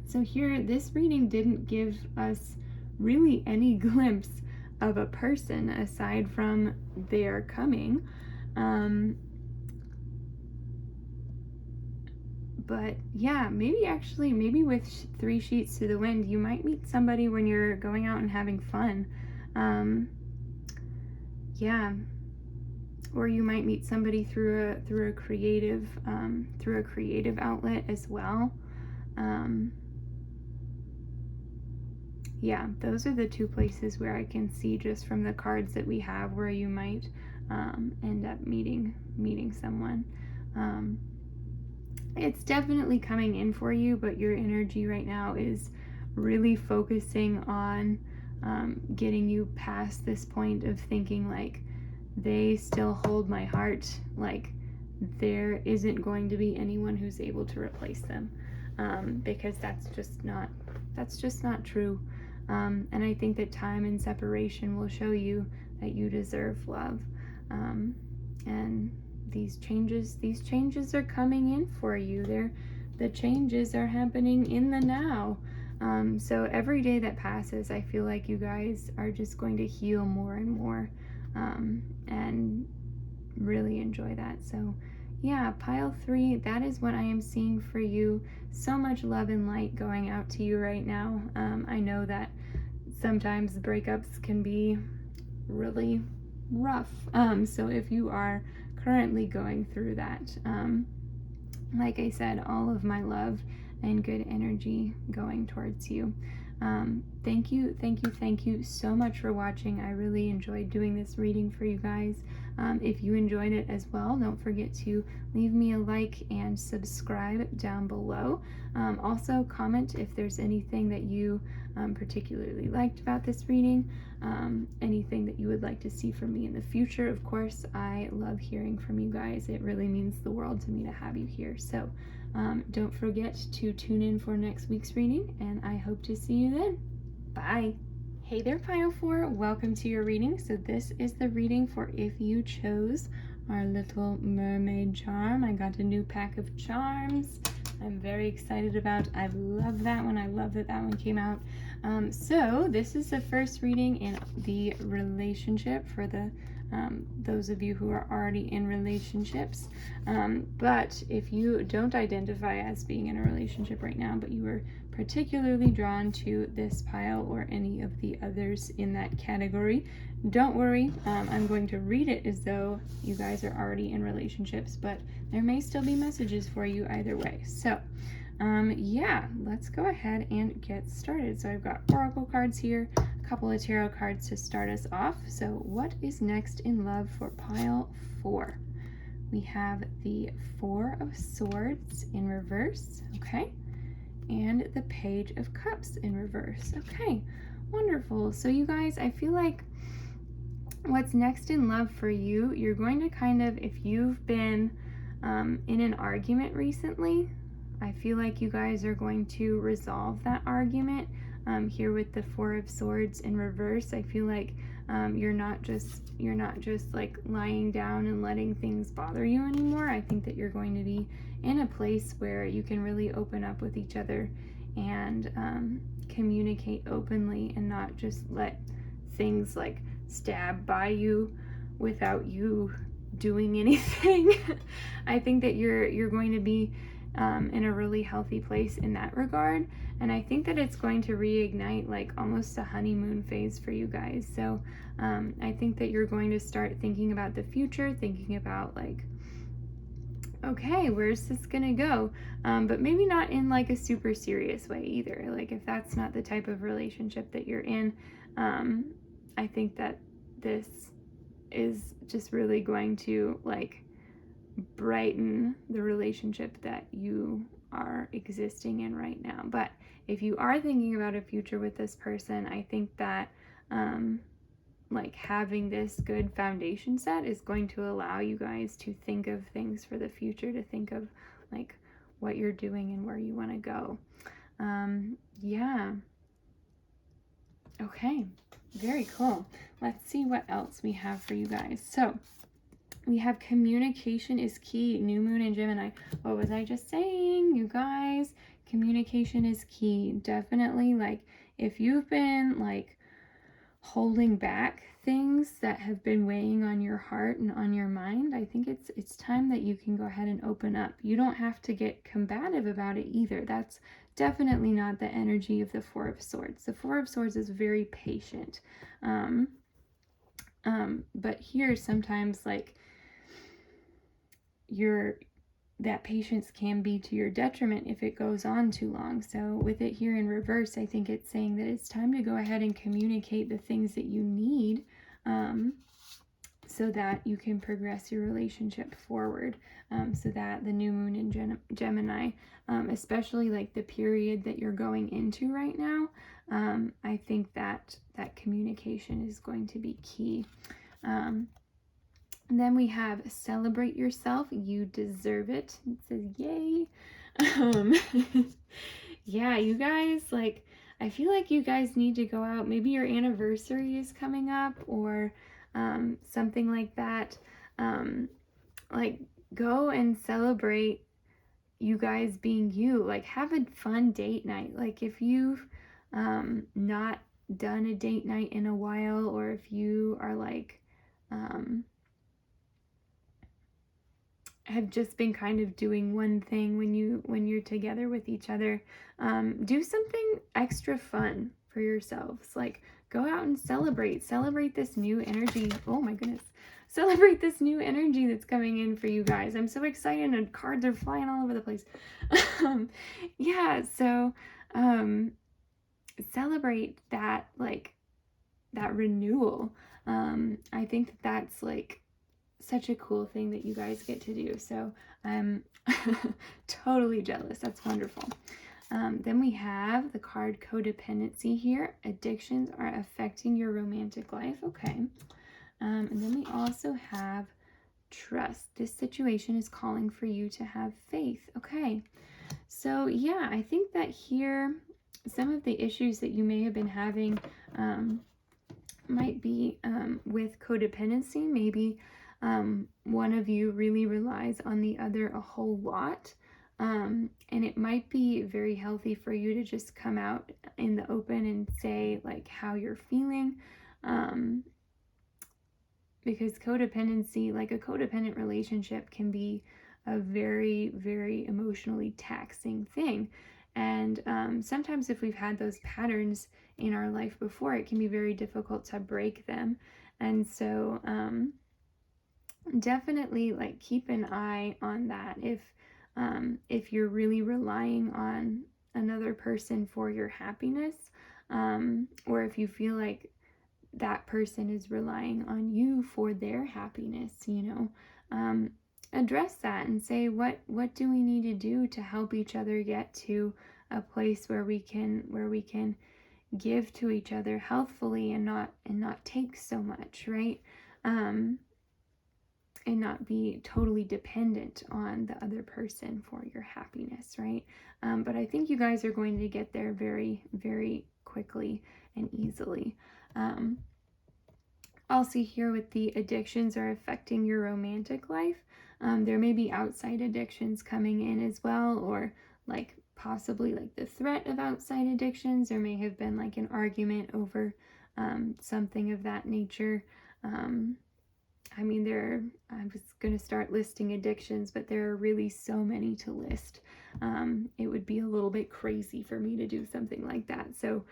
So here, this reading didn't give us really any glimpse of a person aside from their coming. But yeah, maybe with 3 sheets to the wind, you might meet somebody when you're going out and having fun. Yeah, or you might meet somebody through a creative outlet as well. Yeah, those are the 2 places where I can see just from the cards that we have where you might end up meeting someone. It's definitely coming in for you, but your energy right now is really focusing on getting you past this point of thinking like they still hold my heart, like there isn't going to be anyone who's able to replace them, because that's just not true. And I think that time and separation will show you that you deserve love. And these changes are coming in for you. The changes are happening in the now. So every day that passes, I feel like you guys are just going to heal more and more, and really enjoy that. So yeah, pile 3, that is what I am seeing for you. So much love and light going out to you right now. I know that sometimes breakups can be really rough. So if you are currently going through that, like I said, all of my love and good energy going towards you. Thank you so much for watching. I really enjoyed doing this reading for you guys. If you enjoyed it as well, don't forget to leave me a like and subscribe down below. Also comment if there's anything that you particularly liked about this reading, anything that you would like to see from me in the future. Of course, I love hearing from you guys. It really means the world to me to have you here. So don't forget to tune in for next week's reading, and I hope to see you then. Bye. Hey there, Pile 4. Welcome to your reading. So this is the reading for if you chose our little mermaid charm. I got a new pack of charms I'm very excited about. I love that one. I love that that one came out. So this is the first reading in the relationship for the those of you who are already in relationships. But if you don't identify as being in a relationship right now, but you were particularly drawn to this pile or any of the others in that category, don't worry. I'm going to read it as though you guys are already in relationships, but there may still be messages for you either way. So yeah, let's go ahead and get started. So I've got oracle cards here, a couple of tarot cards to start us off. So what is next in love for pile 4? We have the 4 of Swords in reverse, okay, and the Page of Cups in reverse. Okay, wonderful. So you guys, I feel like what's next in love for you, you're going to kind of, if you've been in an argument recently, I feel like you guys are going to resolve that argument. Here with the 4 of Swords in reverse, I feel like you're not just like lying down and letting things bother you anymore. I think that you're going to be in a place where you can really open up with each other and communicate openly and not just let things like stab by you without you doing anything. I think that you're going to be in a really healthy place in that regard, and I think that it's going to reignite like almost a honeymoon phase for you guys. So I think that you're going to start thinking about the future, thinking about like, okay, where's this gonna go? But maybe not in like a super serious way either. Like if that's not the type of relationship that you're in, I think that this is just really going to like brighten the relationship that you are existing in right now. But if you are thinking about a future with this person, I think that like having this good foundation set is going to allow you guys to think of things for the future, to think of like what you're doing and where you want to go. Yeah. Okay, very cool. Let's see what else we have for you guys. So we have communication is key, new moon in Gemini. What was I just saying, you guys? Communication is key. Definitely, like if you've been like holding back things that have been weighing on your heart and on your mind, I think it's time that you can go ahead and open up. You don't have to get combative about it either. That's definitely not the energy of the 4 of Swords. The 4 of Swords is very patient. But here sometimes like that patience can be to your detriment if it goes on too long. So with it here in reverse, I think it's saying that it's time to go ahead and communicate the things that you need so that you can progress your relationship forward. So that the new moon in Gemini, especially like the period that you're going into right now, I think that communication is going to be key. And then we have celebrate yourself. You deserve it. It says, yay. Yeah, you guys, like, I feel like you guys need to go out. Maybe your anniversary is coming up or something like that. Like, go and celebrate you guys being you. Like, have a fun date night. Like, if you've not done a date night in a while, or if you are like, have just been kind of doing one thing when you're together with each other, do something extra fun for yourselves. Like go out and celebrate this new energy. Oh my goodness, celebrate this new energy that's coming in for you guys. I'm so excited and cards are flying all over the place. Yeah, so celebrate that, like that renewal. I think that's like such a cool thing that you guys get to do. So I'm totally jealous. That's wonderful. Then we have the card codependency here. Addictions are affecting your romantic life. Okay. And then we also have trust. This situation is calling for you to have faith. Okay. So yeah, I think that here some of the issues that you may have been having might be with codependency. Maybe one of you really relies on the other a whole lot. And it might be very healthy for you to just come out in the open and say like how you're feeling. Because codependency, like a codependent relationship, can be a very, very emotionally taxing thing. And sometimes if we've had those patterns in our life before, it can be very difficult to break them. And so definitely like keep an eye on that. If you're really relying on another person for your happiness, or if you feel like that person is relying on you for their happiness, address that and say, what do we need to do to help each other get to a place where we can give to each other healthfully and not take so much, right? And not be totally dependent on the other person for your happiness, right? But I think you guys are going to get there very, very quickly and easily. Also here with the addictions are affecting your romantic life. There may be outside addictions coming in as well, or like possibly like the threat of outside addictions. There may have been like an argument over something of that nature. I was going to start listing addictions, but there are really so many to list. It would be a little bit crazy for me to do something like that. So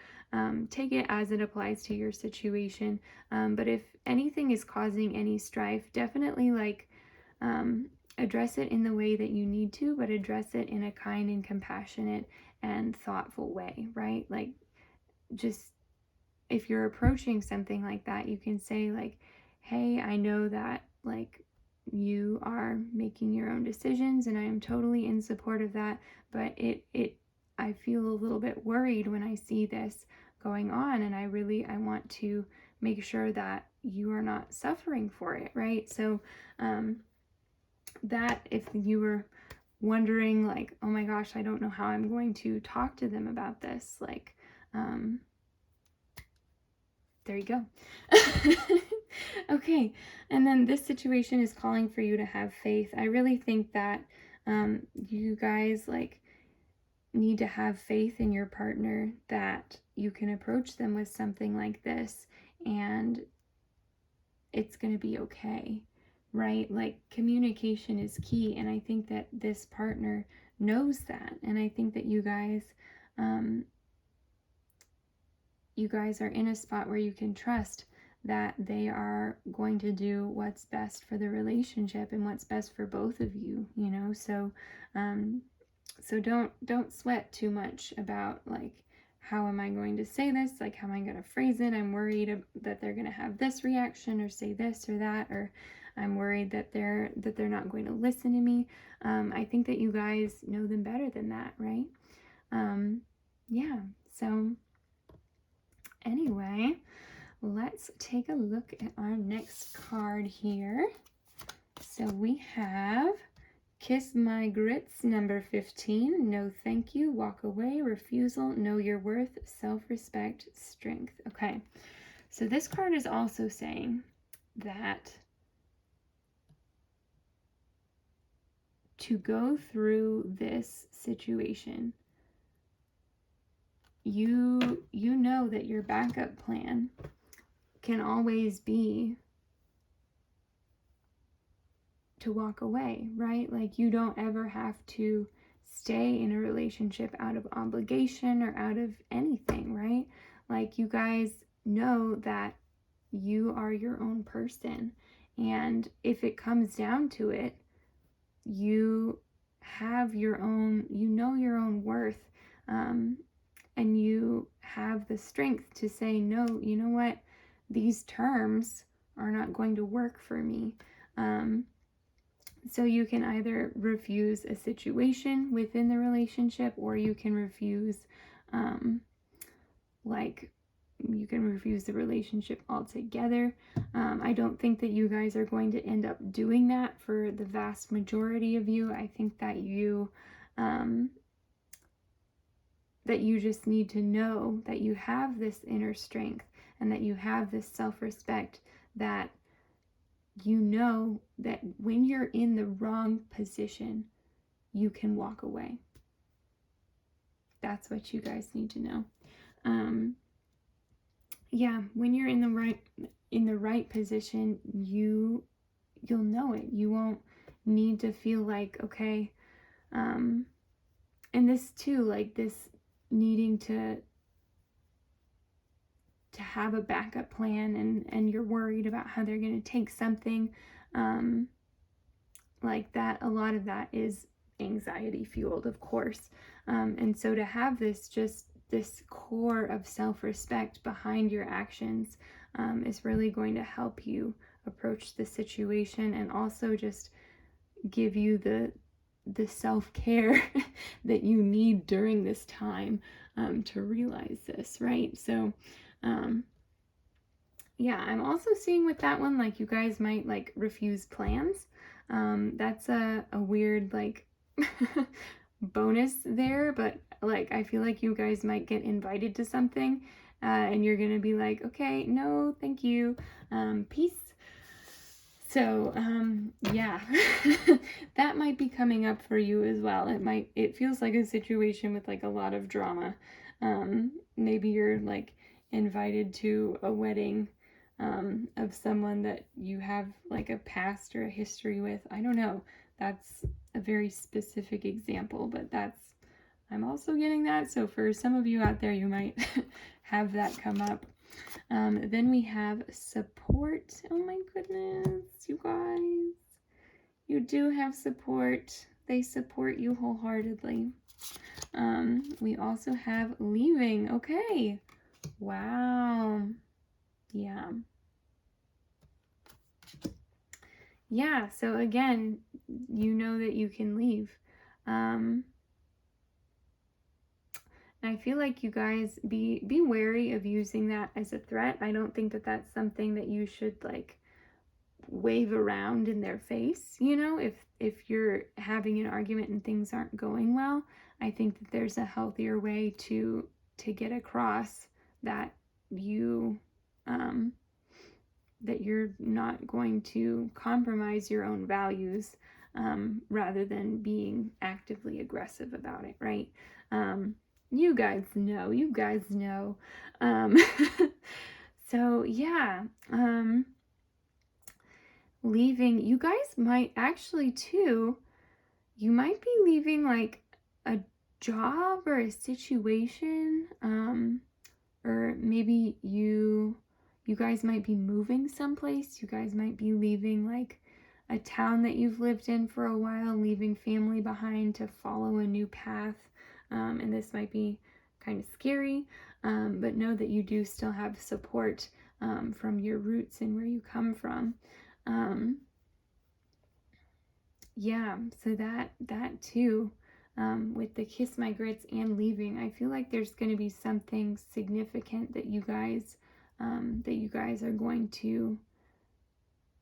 take it as it applies to your situation. But if anything is causing any strife, definitely address it in the way that you need to, but address it in a kind and compassionate and thoughtful way, right? Like, just if you're approaching something like that, you can say like, hey, I know that like you are making your own decisions and I am totally in support of that, but I feel a little bit worried when I see this going on, and I want to make sure that you are not suffering for it, right? So that if you were wondering like, oh my gosh, I don't know how I'm going to talk to them about this, like there you go. Okay, and then this situation is calling for you to have faith. I really think that you guys like need to have faith in your partner that you can approach them with something like this and it's going to be okay, right? Like communication is key, and I think that this partner knows that, and I think that you guys are in a spot where you can trust that they are going to do what's best for the relationship and what's best for both of you, so so don't sweat too much about like, how am I going to say this, like how am I going to phrase it? I'm worried that they're going to have this reaction or say this or that, or I'm worried that they're not going to listen to me. I think that you guys know them better than that, right? Yeah, so anyway, let's take a look at our next card here. So we have Kiss My Grits, number 15. No thank you, walk away, refusal, know your worth, self-respect, strength. Okay, so this card is also saying that to go through this situation, you know that your backup plan can always be to walk away, right? Like you don't ever have to stay in a relationship out of obligation or out of anything, right? Like you guys know that you are your own person, and if it comes down to it, you have your own, your own worth, and you have the strength to say, no, you know what, these terms are not going to work for me. So you can either refuse a situation within the relationship, or you can refuse, you can refuse the relationship altogether. I don't think that you guys are going to end up doing that for the vast majority of you. I think that you that you just need to know that you have this inner strength and that you have this self-respect, that you know that when you're in the wrong position, you can walk away. That's what you guys need to know. Yeah, when you're in the right position, you'll know it. You won't need to feel like, okay, and this too, like this needing to have a backup plan, and you're worried about how they're going to take something like that. A lot of that is anxiety fueled, of course. And so to have this core of self-respect behind your actions is really going to help you approach the situation, and also just give you the self-care that you need during this time to realize this, right? So yeah, I'm also seeing with that one, like, you guys might like refuse plans. That's a weird like bonus there, but like I feel like you guys might get invited to something and you're gonna be like, okay, no, thank you, peace. So yeah, that might be coming up for you as well. It feels like a situation with like a lot of drama. Maybe you're like invited to a wedding of someone that you have like a past or a history with. I don't know. That's a very specific example, but I'm also getting that. So for some of you out there, you might have that come up. Then we have support. Oh my goodness, you guys. You do have support. They support you wholeheartedly. We also have leaving. Okay. Wow. Yeah. Yeah, so again, you know that you can leave. And I feel like you guys be wary of using that as a threat. I don't think that that's something that you should like wave around in their face, you know, if you're having an argument and things aren't going well. I think that there's a healthier way to get across that that you're not going to compromise your own values, rather than being actively aggressive about it, right? You guys know. So yeah, leaving, you guys might actually too, you might be leaving like a job or a situation, or maybe you guys might be moving someplace. You guys might be leaving like a town that you've lived in for a while, leaving family behind to follow a new path. And this might be kind of scary, but know that you do still have support from your roots and where you come from. Yeah, so that too, with the kiss my grits and leaving, I feel like there's going to be something significant that you guys are going to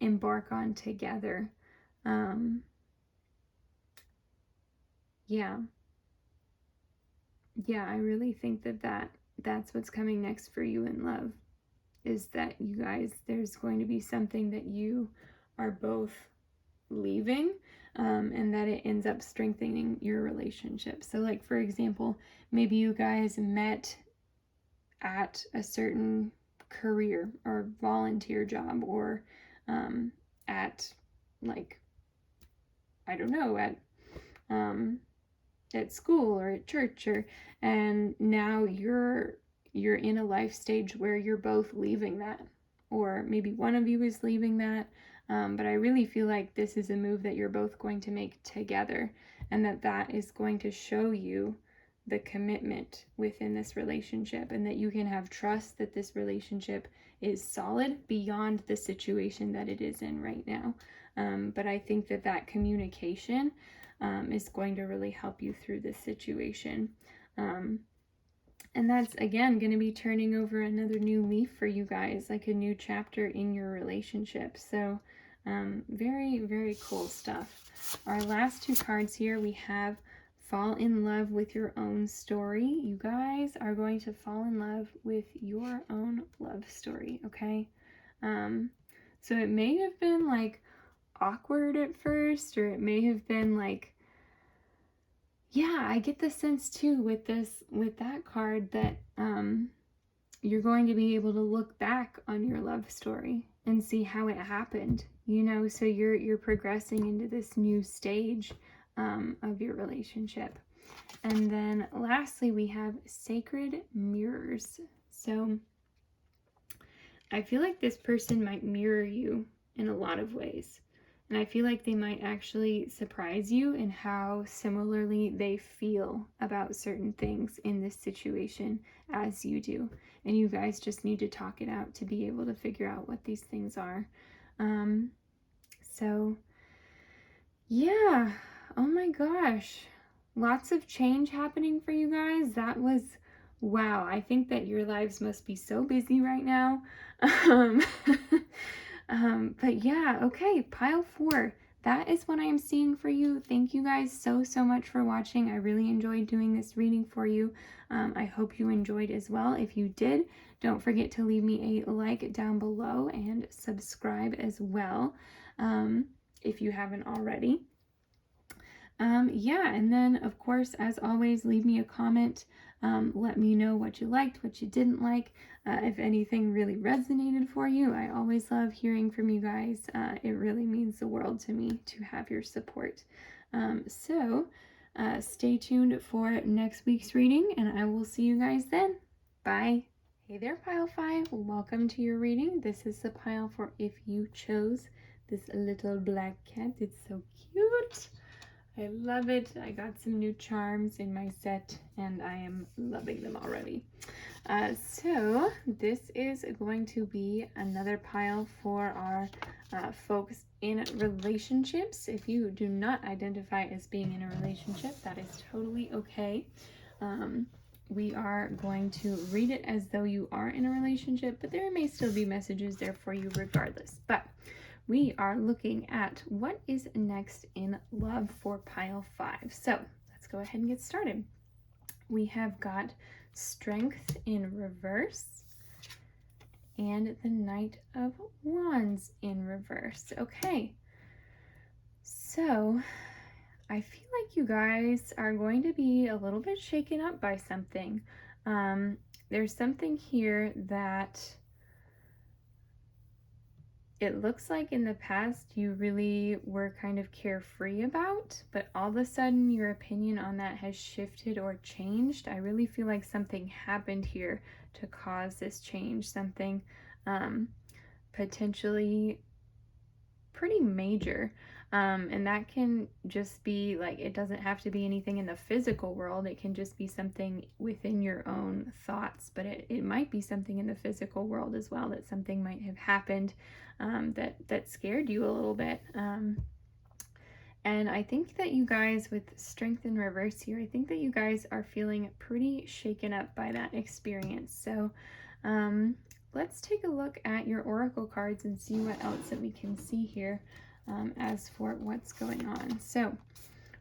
embark on together. Yeah, I really think that's what's coming next for you in love, is that you guys, there's going to be something that you are both leaving, and that it ends up strengthening your relationship. So like, for example, maybe you guys met at a certain career or volunteer job, or at like, I don't know, at school or at church, and now you're in a life stage where you're both leaving that, or maybe one of you is leaving that. But I really feel like this is a move that you're both going to make together, and that is going to show you the commitment within this relationship, and that you can have trust that this relationship is solid beyond the situation that it is in right now. But I think that communication is going to really help you through this situation. And that's, again, going to be turning over another new leaf for you guys, like a new chapter in your relationship. So very, very cool stuff. Our last two cards here, we have fall in love with your own story. You guys are going to fall in love with your own love story, okay? So it may have been like awkward at first, or it may have been like, yeah, I get the sense too with that card that you're going to be able to look back on your love story and see how it happened, you know, so you're progressing into this new stage of your relationship. And then lastly, we have sacred mirrors. So I feel like this person might mirror you in a lot of ways. And I feel like they might actually surprise you in how similarly they feel about certain things in this situation as you do. And you guys just need to talk it out to be able to figure out what these things are. So, yeah. Oh my gosh. Lots of change happening for you guys. That was, wow. I think that your lives must be so busy right now. But yeah, okay, pile 4. That is what I am seeing for you. Thank you guys so much for watching. I really enjoyed doing this reading for you. I hope you enjoyed as well. If you did, don't forget to leave me a like down below and subscribe as well, if you haven't already. Yeah, and then of course, as always, leave me a comment. Let me know what you liked, what you didn't like, if anything really resonated for you. I always love hearing from you guys. It really means the world to me to have your support. So stay tuned for next week's reading, and I will see you guys then. Bye. Hey there, Pile 5. Welcome to your reading. This is the pile for if you chose this little black cat. It's so cute. I love it. I got some new charms in my set and I am loving them already. So this is going to be another pile for our folks in relationships. If you do not identify as being in a relationship, that is totally okay. We are going to read it as though you are in a relationship, but there may still be messages there for you regardless. But we are looking at what is next in love for pile 5. So let's go ahead and get started. We have got Strength in reverse and the Knight of Wands in reverse. Okay, so I feel like you guys are going to be a little bit shaken up by something. There's something here that it looks like in the past you really were kind of carefree about, but all of a sudden your opinion on that has shifted or changed. I really feel like something happened here to cause this change, something potentially pretty major. And that can just be like, it doesn't have to be anything in the physical world. It can just be something within your own thoughts, but it might be something in the physical world as well, that something might have happened that scared you a little bit. And I think that you guys, with Strength in reverse here, I think that you guys are feeling pretty shaken up by that experience. So let's take a look at your oracle cards and see what else that we can see here. As for what's going on. So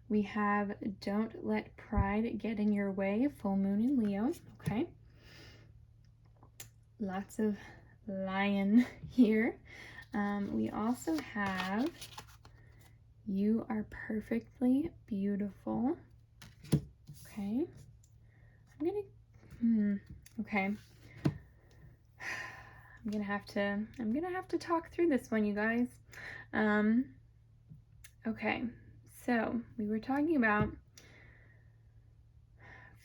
we have Don't Let Pride Get in Your Way, full moon in Leo. Okay. Lots of lion here. We also have You Are Perfectly Beautiful. Okay. Okay. I'm gonna have to talk through this one, you guys. Okay, so we were talking about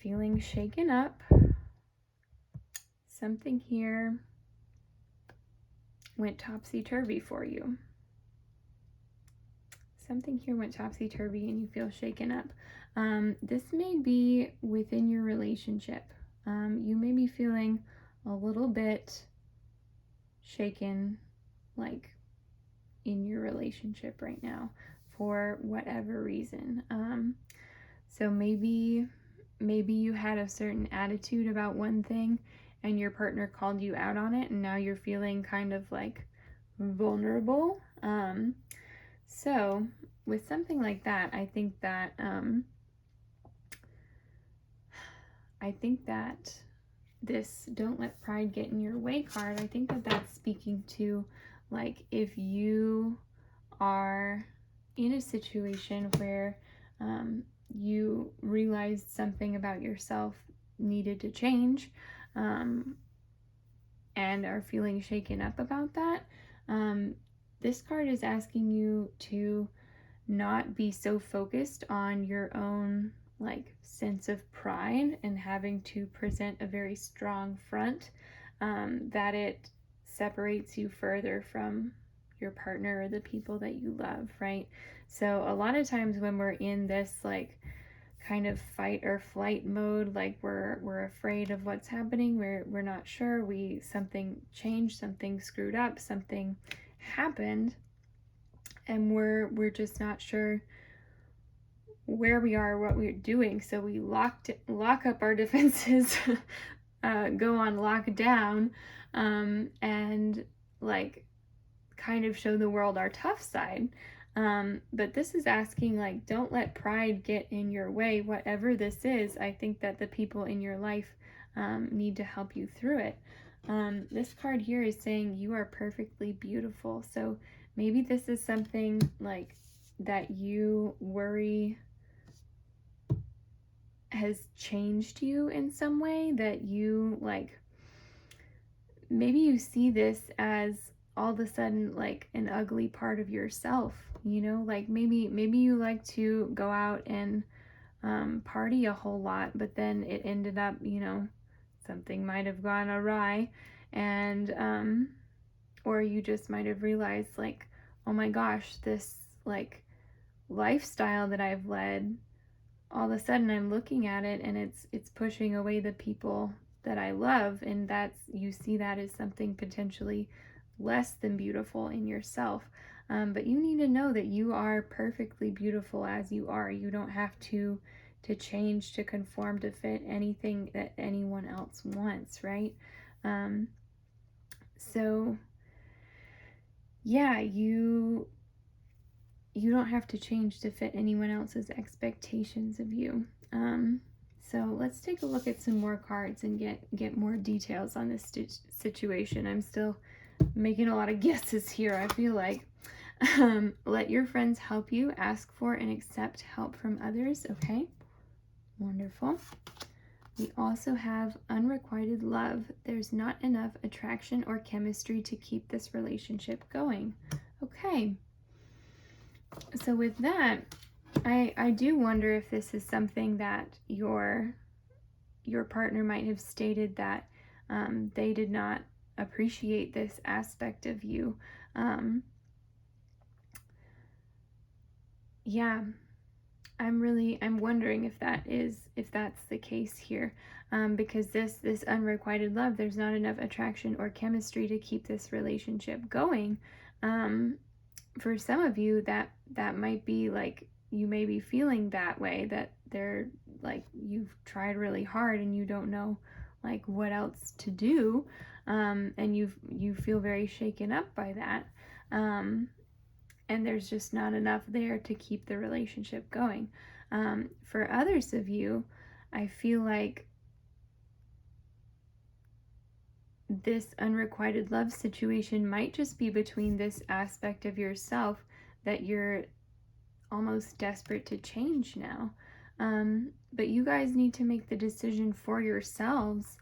feeling shaken up. Something here went topsy-turvy for you. Something here went topsy-turvy and you feel shaken up. This may be within your relationship. You may be feeling a little bit shaken, like in your relationship right now, for whatever reason. So maybe you had a certain attitude about one thing and your partner called you out on it, and now you're feeling kind of like vulnerable. So with something like that, I think that I think that this "don't let pride get in your way" card, I think that that's speaking to, like, if you are in a situation where you realized something about yourself needed to change, um, and are feeling shaken up about that, um, this card is asking you to not be so focused on your own, like, sense of pride and having to present a very strong front, that it separates you further from your partner or the people that you love, right? So a lot of times when we're in this, like, kind of fight or flight mode, like we're afraid of what's happening, we're not sure, something changed, something screwed up, something happened, and we're just not sure where we are, what we're doing. So we lock up our defenses, go on lockdown, and, like, kind of show the world our tough side. But this is asking, like, don't let pride get in your way, whatever this is. I think that the people in your life need to help you through it. This card here is saying you are perfectly beautiful. So maybe this is something, like, that you worry has changed you in some way, that you, like, maybe you see this as all of a sudden, like, an ugly part of yourself, like maybe you like to go out and party a whole lot, but then it ended up, something might have gone awry, and or you just might have realized, like, oh my gosh, this, like, lifestyle that I've led, all of a sudden I'm looking at it and it's pushing away the people that I love, and you see that as something potentially less than beautiful in yourself. But you need to know that you are perfectly beautiful as you are. You don't have to change, to conform, to fit anything that anyone else wants, right? So yeah, you don't have to change to fit anyone else's expectations of you. So let's take a look at some more cards and get more details on this situation. I'm still making a lot of guesses here, I feel like. Let your friends help you. Ask for and accept help from others. Okay, wonderful. We also have unrequited love. There's not enough attraction or chemistry to keep this relationship going. Okay. So with that, I do wonder if this is something that your partner might have stated, that they did not appreciate this aspect of you. Yeah, I'm wondering if that's the case here, because this unrequited love, there's not enough attraction or chemistry to keep this relationship going. For some of you, that might be, like, you may be feeling that way, that they're, like, you've tried really hard and you don't know, like, what else to do, and you feel very shaken up by that, and there's just not enough there to keep the relationship going. For others of you, I feel like this unrequited love situation might just be between this aspect of yourself that you're almost desperate to change now. But you guys need to make the decision for yourselves.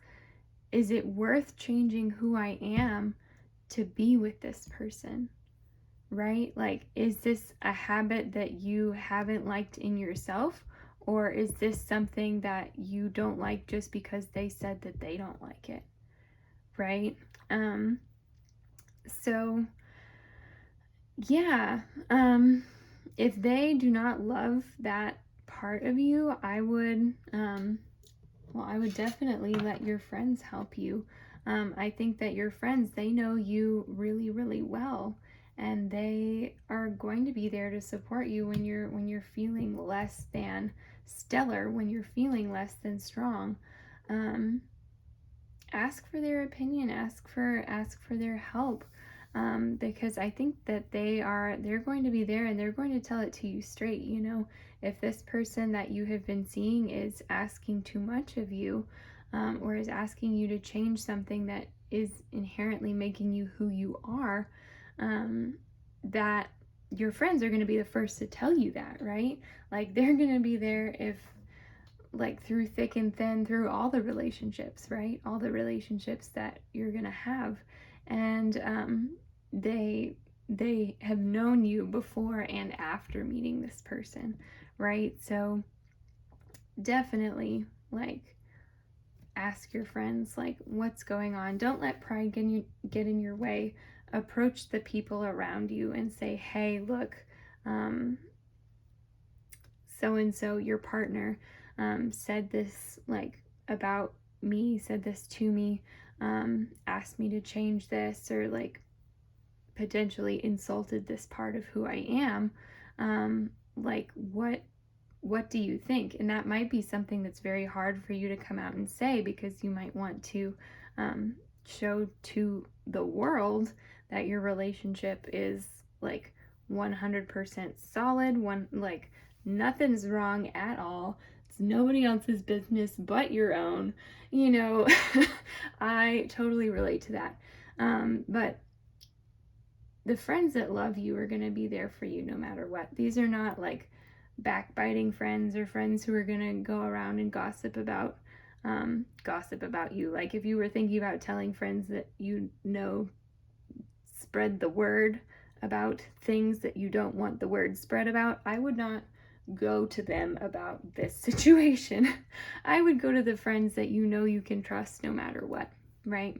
Is it worth changing who I am to be with this person? Right? Like, is this a habit that you haven't liked in yourself? Or is this something that you don't like just because they said that they don't like it? Right? So yeah, if they do not love that part of you, I would definitely let your friends help you. I think that your friends, they know you really, really well, and they are going to be there to support you when you're feeling less than stellar, when you're feeling less than strong. Ask for their opinion, ask for their help, because I think that they're going to be there and they're going to tell it to you straight. if this person that you have been seeing is asking too much of you, or is asking you to change something that is inherently making you who you are, that your friends are going to be the first to tell you that, right? Like, they're going to be there if, like, through thick and thin, through all the relationships, right? All the relationships that you're going to have. And they have known you before and after meeting this person, right? So definitely, like, ask your friends, like, what's going on. Don't let pride get in your way. Approach the people around you and say, hey, look, so-and-so, your partner, said this, like, about me, said this to me, asked me to change this, or, like, potentially insulted this part of who I am. Like, what do you think? And that might be something that's very hard for you to come out and say, because you might want to show to the world that your relationship is, like, 100% solid, like, nothing's wrong at all. It's nobody else's business but your own. You know, I totally relate to that. But the friends that love you are going to be there for you no matter what. These are not, like, backbiting friends or friends who are going to go around and gossip about you. Like, if you were thinking about telling friends that you know spread the word about things that you don't want the word spread about, I would not go to them about this situation. I would go to the friends that you know you can trust no matter what, right?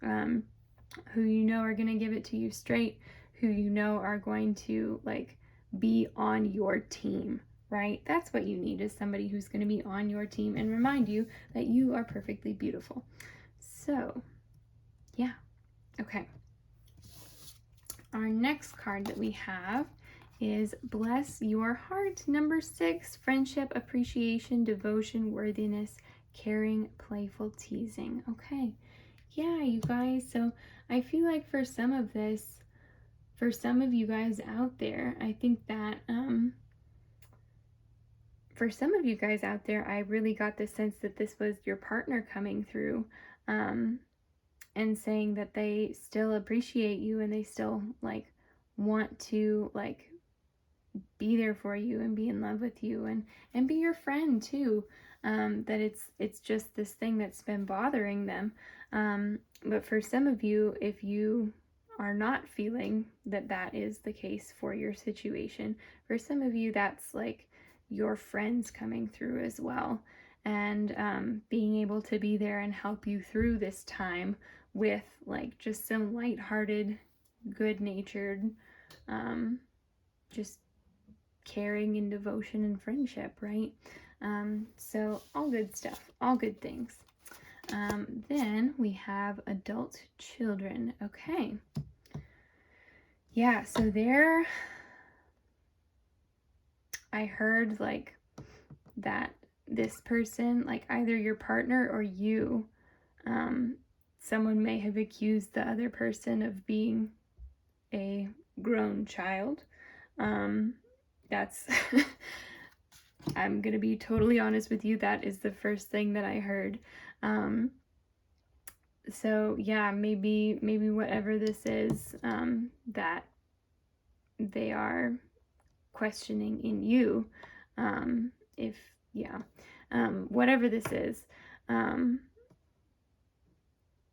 Who you know are going to give it to you straight, who you know are going to, like, be on your team, right? That's what you need, is somebody who's going to be on your team and remind you that you are perfectly beautiful. So, yeah. Okay. Our next card that we have is Bless Your Heart, number 6, friendship, appreciation, devotion, worthiness, caring, playful, teasing. Okay. Yeah, you guys. So I feel like for some of you guys out there, I think that for some of you guys out there, I really got the sense that this was your partner coming through and saying that they still appreciate you and they still, like, want to, like, be there for you and be in love with you and be your friend too. That it's just this thing that's been bothering them. But for some of you, if you are not feeling that that is the case for your situation, for some of you, that's, like, your friends coming through as well, and being able to be there and help you through this time with, like, just some lighthearted, good-natured, just caring and devotion and friendship, right? So all good stuff, all good things. Then we have adult children. Okay. Yeah, so there, I heard, like, that this person, like, either your partner or you, someone may have accused the other person of being a grown child. That's I'm gonna be totally honest with you, that is the first thing that I heard. So yeah, maybe whatever this is, that they are questioning in you, if, yeah, whatever this is,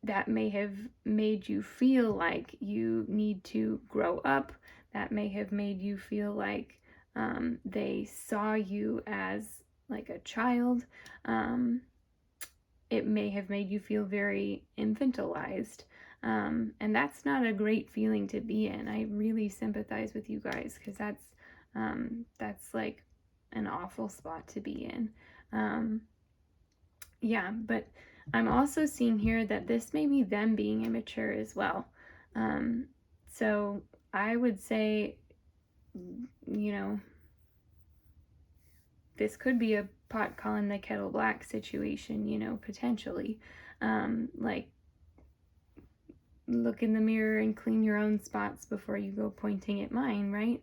that may have made you feel like you need to grow up, that may have made you feel like they saw you as, like, a child. It may have made you feel very infantilized. And that's not a great feeling to be in. I really sympathize with you guys, because that's like an awful spot to be in. Yeah, but I'm also seeing here that this may be them being immature as well. So I would say, you know, this could be a pot calling the kettle black situation, you know, potentially. Like, look in the mirror and clean your own spots before you go pointing at mine, right?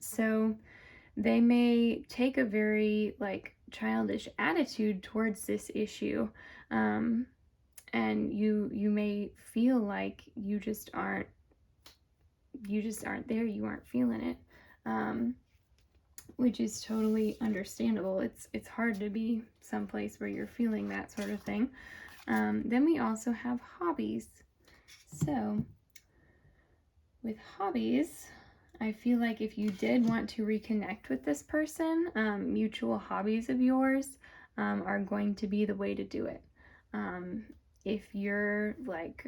So they may take a very like childish attitude towards this issue. And you may feel like you just aren't there, you aren't feeling it. Which is totally understandable. It's hard to be someplace where you're feeling that sort of thing. Then we also have hobbies. So with hobbies, I feel like if you did want to reconnect with this person, mutual hobbies of yours are going to be the way to do it. If you're like,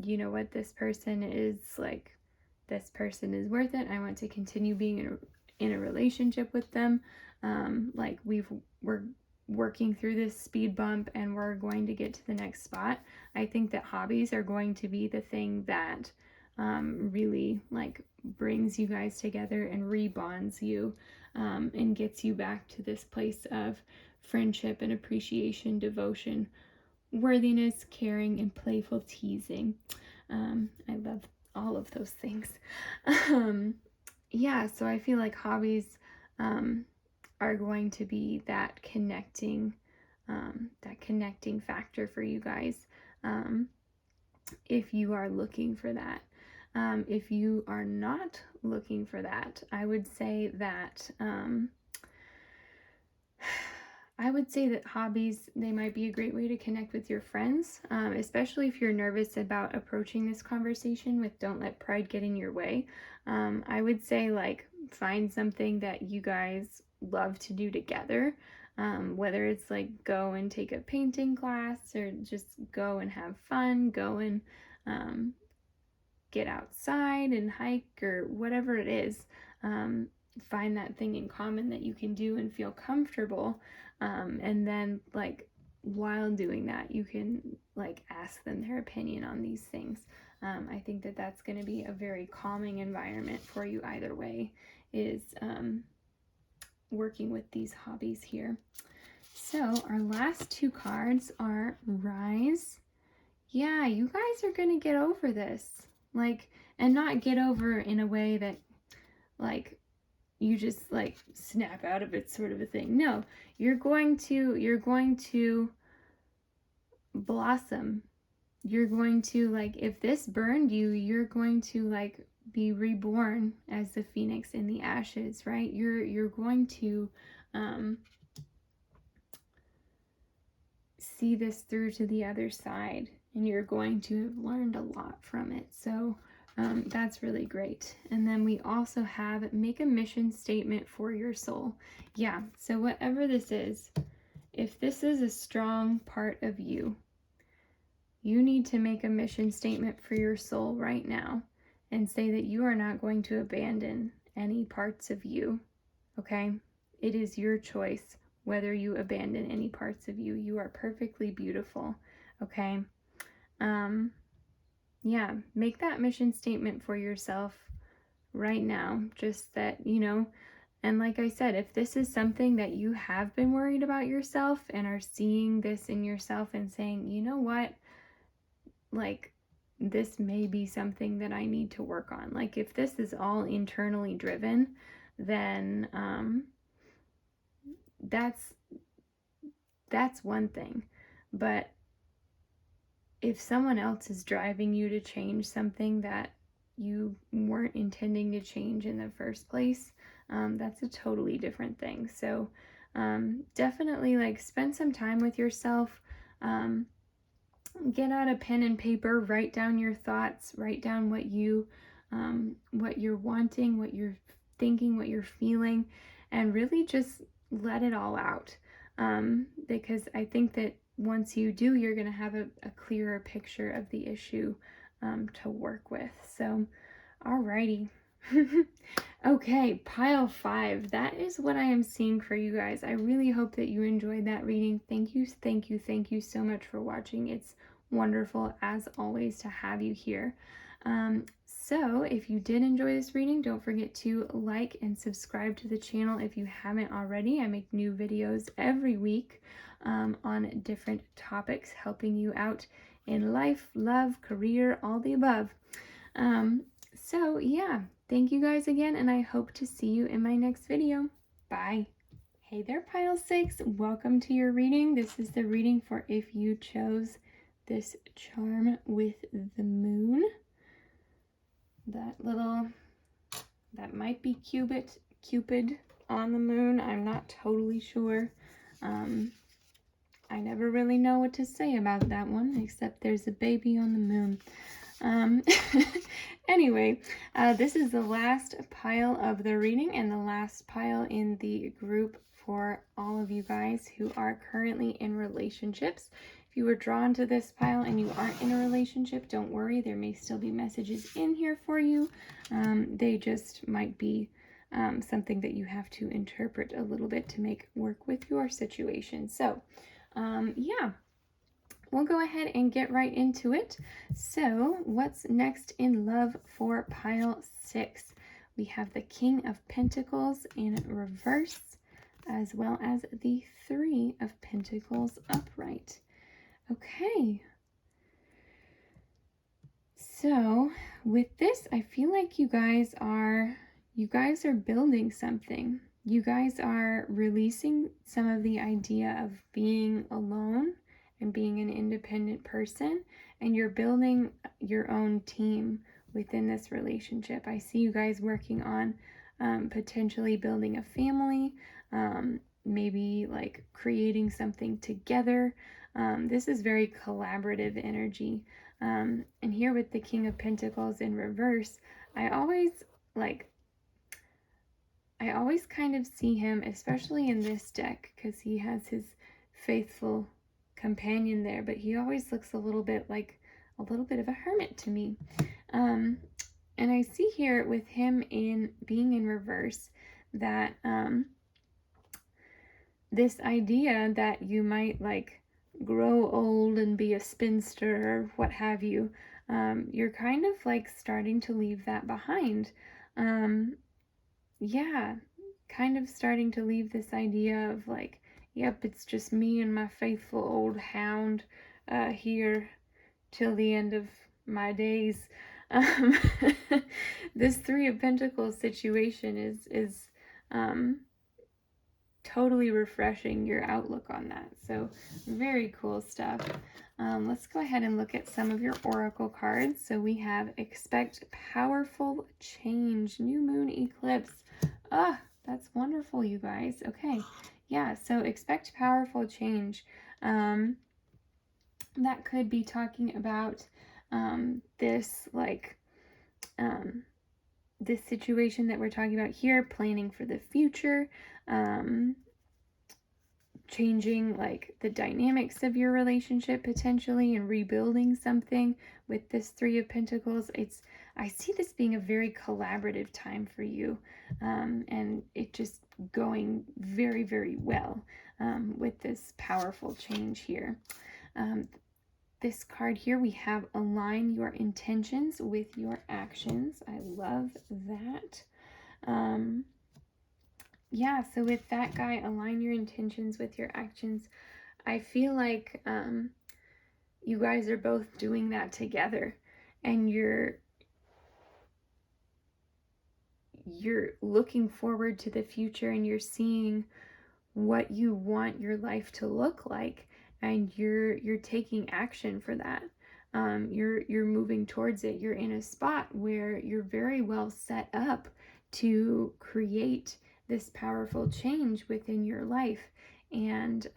you know what, this person is worth it, I want to continue being in a relationship with them, like we're working through this speed bump and we're going to get to the next spot, I think that hobbies are going to be the thing that really like brings you guys together and rebonds you, and gets you back to this place of friendship and appreciation, devotion, worthiness, caring, and playful teasing. I love all of those things. Yeah, so I feel like hobbies are going to be that connecting factor for you guys, if you are looking for that. If you are not looking for that, I would say that hobbies, they might be a great way to connect with your friends, especially if you're nervous about approaching this conversation with don't let pride get in your way. I would say like find something that you guys love to do together, whether it's like go and take a painting class or just go and have fun, go and get outside and hike or whatever it is. Find that thing in common that you can do and feel comfortable. And then like while doing that, you can like ask them their opinion on these things. I think that that's going to be a very calming environment for you either way, is working with these hobbies here. So our last two cards are Rise. Yeah, you guys are going to get over this. Like, and not get over in a way that like you just like snap out of it sort of a thing. No, you're going to blossom. You're going to like, if this burned you, you're going to like be reborn as the phoenix in the ashes, right? You're going to see this through to the other side, and you're going to have learned a lot from it. So that's really great. And then we also have make a mission statement for your soul. Yeah, so whatever this is, if this is a strong part of you, you need to make a mission statement for your soul right now and say that you are not going to abandon any parts of you, okay? It is your choice whether you abandon any parts of you. You are perfectly beautiful, okay? Yeah, make that mission statement for yourself right now. Just that, you know, and like I said, if this is something that you have been worried about yourself and are seeing this in yourself and saying, you know what, like this may be something that I need to work on. Like if this is all internally driven, then that's one thing. But if someone else is driving you to change something that you weren't intending to change in the first place, that's a totally different thing. So definitely like spend some time with yourself. Get out a pen and paper, write down your thoughts, write down what you're wanting, what you're thinking, what you're feeling, and really just let it all out. Because I think that once you do, you're going to have a clearer picture of the issue to work with. So, alrighty. Okay, pile 5. That is what I am seeing for you guys. I really hope that you enjoyed that reading. Thank you so much for watching. It's wonderful, as always, to have you here. So if you did enjoy this reading, don't forget to like and subscribe to the channel if you haven't already. I make new videos every week on different topics, helping you out in life, love, career, all the above. So yeah, Thank you guys again, and I hope to see you in my next video. Bye. Hey there, Pile 6. Welcome to your reading. This is the reading for if you chose this charm with the moon. That might be Cupid on the moon. I'm not totally sure. I never really know what to say about that one, except there's a baby on the moon. Anyway, this is the last pile of the reading and the last pile in the group for all of you guys who are currently in relationships. If you were drawn to this pile and you aren't in a relationship, don't worry. There may still be messages in here for you. They just might be something that you have to interpret a little bit to make work with your situation. So, yeah. We'll go ahead and get right into it. So, what's next in love for pile 6? We have the King of Pentacles in reverse, as well as the 3 of Pentacles upright. Okay. So, with this, I feel like you guys are building something. You guys are releasing some of the idea of being alone and being an independent person, and you're building your own team within this relationship. I see you guys working on potentially building a family, maybe like creating something together. This is very collaborative energy. And here with the King of Pentacles in reverse, I always kind of see him, especially in this deck, because he has his faithful companion there, but he always looks a little bit of a hermit to me. And I see here with him being in reverse that this idea that you might grow old and be a spinster or what have you, you're kind of starting to leave that behind. Yeah, kind of starting to leave this idea of yep, it's just me and my faithful old hound here till the end of my days. This 3 of Pentacles situation is totally refreshing your outlook on that. So very cool stuff. Let's go ahead and look at some of your oracle cards. So we have expect powerful change, new moon eclipse. That's wonderful, you guys. Okay. Yeah, so expect powerful change. That could be talking about this this situation that we're talking about here, planning for the future, changing the dynamics of your relationship potentially and rebuilding something with this 3 of Pentacles. I see this being a very collaborative time for you, and it just going very, very well with this powerful change here. This card here, we have align your intentions with your actions. I love that. Yeah, so with that guy, align your intentions with your actions. I feel like you guys are both doing that together, and you're looking forward to the future, and you're seeing what you want your life to look like, and you're taking action for that. You're moving towards it. You're in a spot where you're very well set up to create this powerful change within your life. And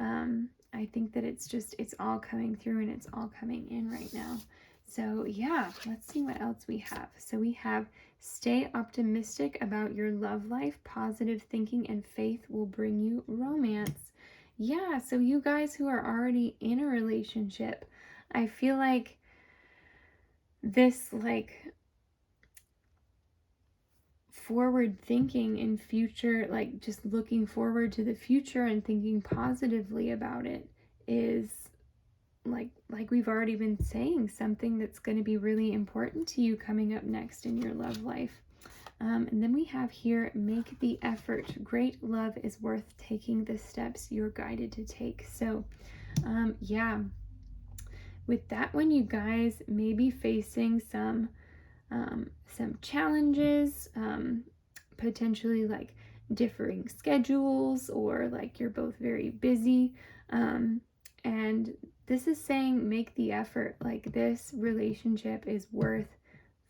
I think that it's all coming through and it's all coming in right now. So yeah, let's see what else we have. So we have stay optimistic about your love life. Positive thinking and faith will bring you romance. Yeah, so you guys who are already in a relationship, I feel like this forward thinking in future, just looking forward to the future and thinking positively about it is like we've already been saying, something that's going to be really important to you coming up next in your love life. And then we have here, make the effort. Great love is worth taking the steps you're guided to take. So yeah, with that one, you guys may be facing some some challenges, potentially like differing schedules, or like you're both very busy. And this is saying make the effort. Like, this relationship is worth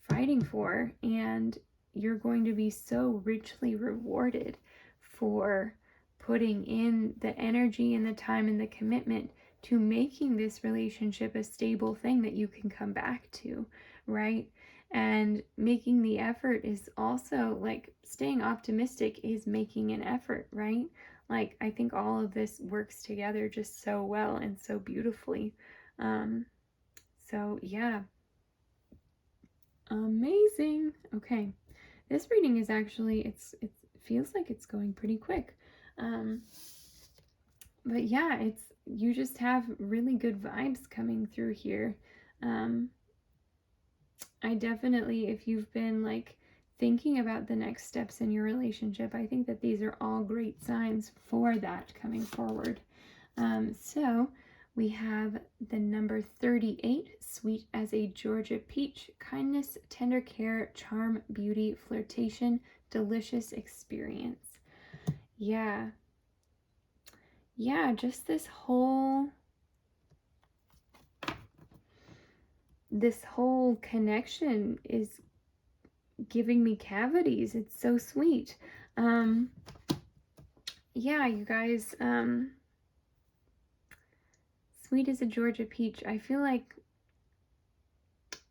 fighting for, and you're going to be so richly rewarded for putting in the energy and the time and the commitment to making this relationship a stable thing that you can come back to, right? And making the effort is also like staying optimistic is making an effort, right? Like, I think all of this works together just so well and so beautifully. So yeah, amazing. Okay, this reading is actually, it feels like it's going pretty quick. But yeah, you just have really good vibes coming through here. I definitely, if you've been like thinking about the next steps in your relationship, I think that these are all great signs for that coming forward. So we have the number 38, sweet as a Georgia peach, kindness, tender care, charm, beauty, flirtation, delicious experience. Yeah, just this whole connection is giving me cavities. It's so sweet. Yeah, you guys, sweet as a Georgia peach. I feel like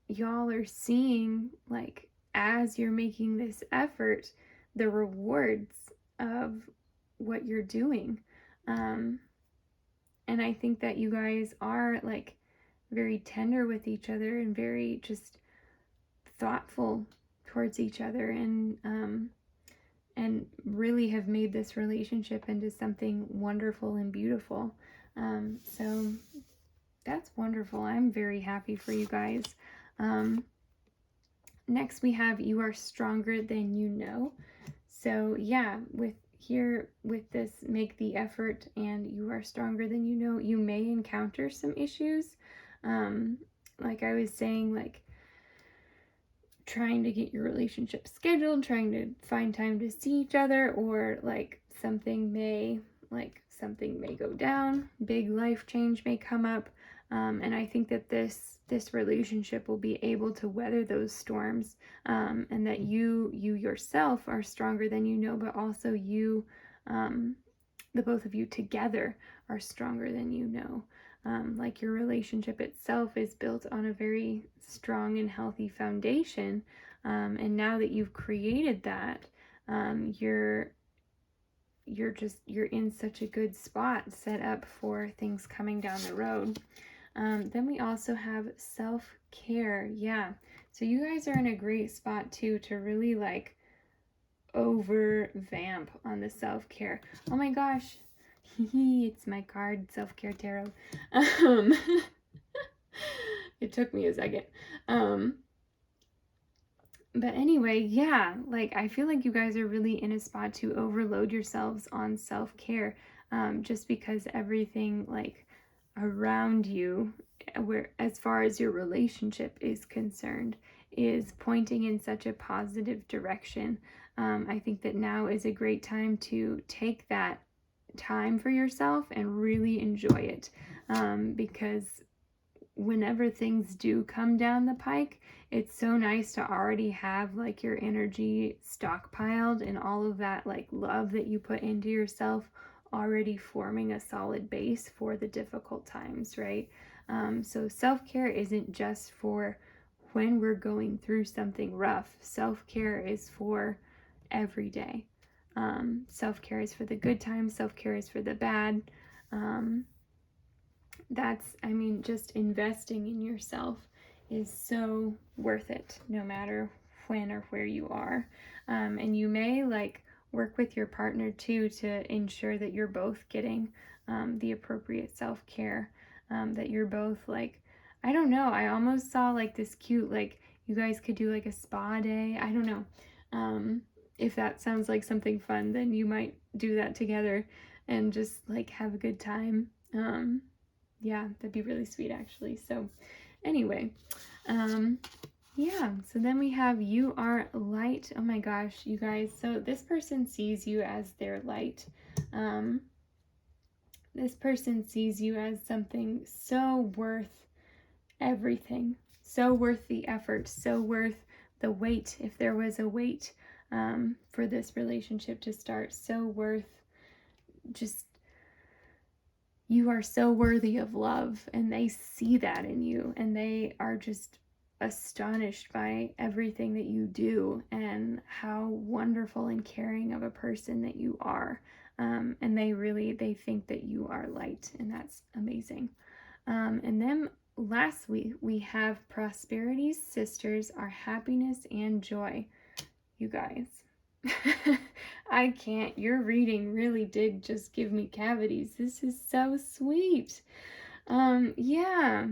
y'all are seeing, like, as you're making this effort, the rewards of what you're doing. And I think that you guys are like very tender with each other and very just thoughtful towards each other, and really have made this relationship into something wonderful and beautiful. So that's wonderful. I'm very happy for you guys. Next we have you are stronger than you know. So yeah, with this, make the effort and you are stronger than you know, you may encounter some issues. Like I was saying, like trying to get your relationship scheduled, trying to find time to see each other, or like something may go down, big life change may come up. And I think that this relationship will be able to weather those storms, and that you yourself are stronger than you know, but also you, the both of you together are stronger than you know. Like your relationship itself is built on a very strong and healthy foundation, and now that you've created that, you're in such a good spot set up for things coming down the road. Then we also have self-care. Yeah, so you guys are in a great spot too to really like over vamp on the self-care. Oh my gosh, it's my card, Self-Care Tarot. It took me a second. But anyway, yeah, like I feel like you guys are really in a spot to overload yourselves on self-care, just because everything like around you, where as far as your relationship is concerned, is pointing in such a positive direction. I think that now is a great time to take that time for yourself and really enjoy it, because whenever things do come down the pike, it's so nice to already have like your energy stockpiled and all of that like love that you put into yourself already forming a solid base for the difficult times, right? So self-care isn't just for when we're going through something rough. Self-care is for every day. Self-care is for the good times, self-care is for the bad. Just investing in yourself is so worth it, no matter when or where you are. And you may like work with your partner too to ensure that you're both getting the appropriate self-care, that you're both like, I don't know, I almost saw like this cute, like you guys could do like a spa day. I don't know. If that sounds like something fun, then you might do that together and just like have a good time. Yeah, that'd be really sweet actually. So anyway, Yeah, so then we have you are light. Oh my gosh, you guys. So this person sees you as their light. Um, this person sees you as something so worth everything, so worth the effort, so worth the wait, if there was a wait for this relationship to start, so worth just, you are so worthy of love, and they see that in you, and they are just astonished by everything that you do and how wonderful and caring of a person that you are. And they think that you are light, and that's amazing. And then last week we have Prosperity's sisters are happiness and joy. You guys, I can't. Your reading really did just give me cavities. This is so sweet. Yeah.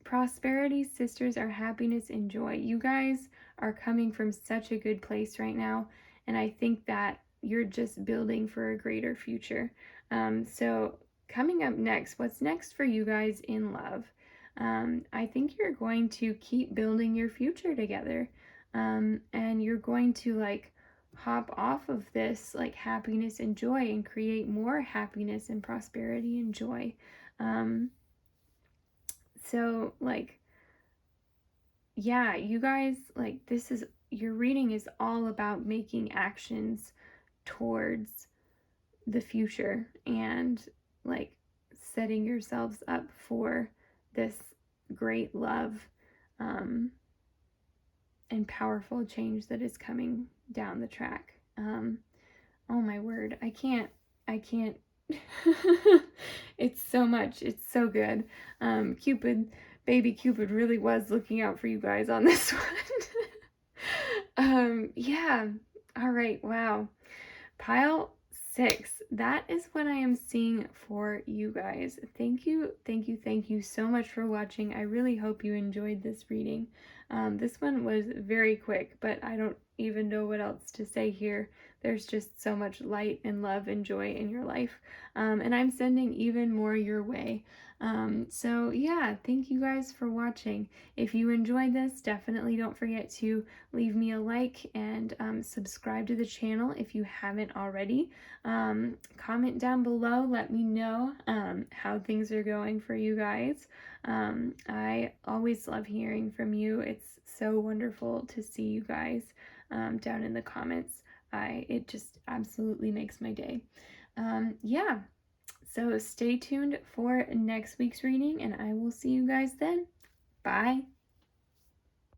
Prosperity's sisters are happiness and joy. You guys are coming from such a good place right now, and I think that you're just building for a greater future. So coming up next, what's next for you guys in love? I think you're going to keep building your future together. And you're going to like hop off of this like happiness and joy and create more happiness and prosperity and joy. So like, yeah, you guys, like, this is, your reading is all about making actions towards the future and like setting yourselves up for this great love and powerful change that is coming down the track. Oh my word, I can't. It's so much. It's so good. Baby Cupid really was looking out for you guys on this one. Yeah. All right. Wow. Pile 6. That is what I am seeing for you guys. Thank you so much for watching. I really hope you enjoyed this reading. This one was very quick, but I don't even know what else to say here. There's just so much light and love and joy in your life. And I'm sending even more your way. So yeah, thank you guys for watching. If you enjoyed this, definitely don't forget to leave me a like and subscribe to the channel if you haven't already. Comment down below, let me know how things are going for you guys. I always love hearing from you. It's so wonderful to see you guys down in the comments. It just absolutely makes my day. Yeah, so stay tuned for next week's reading, and I will see you guys then. Bye.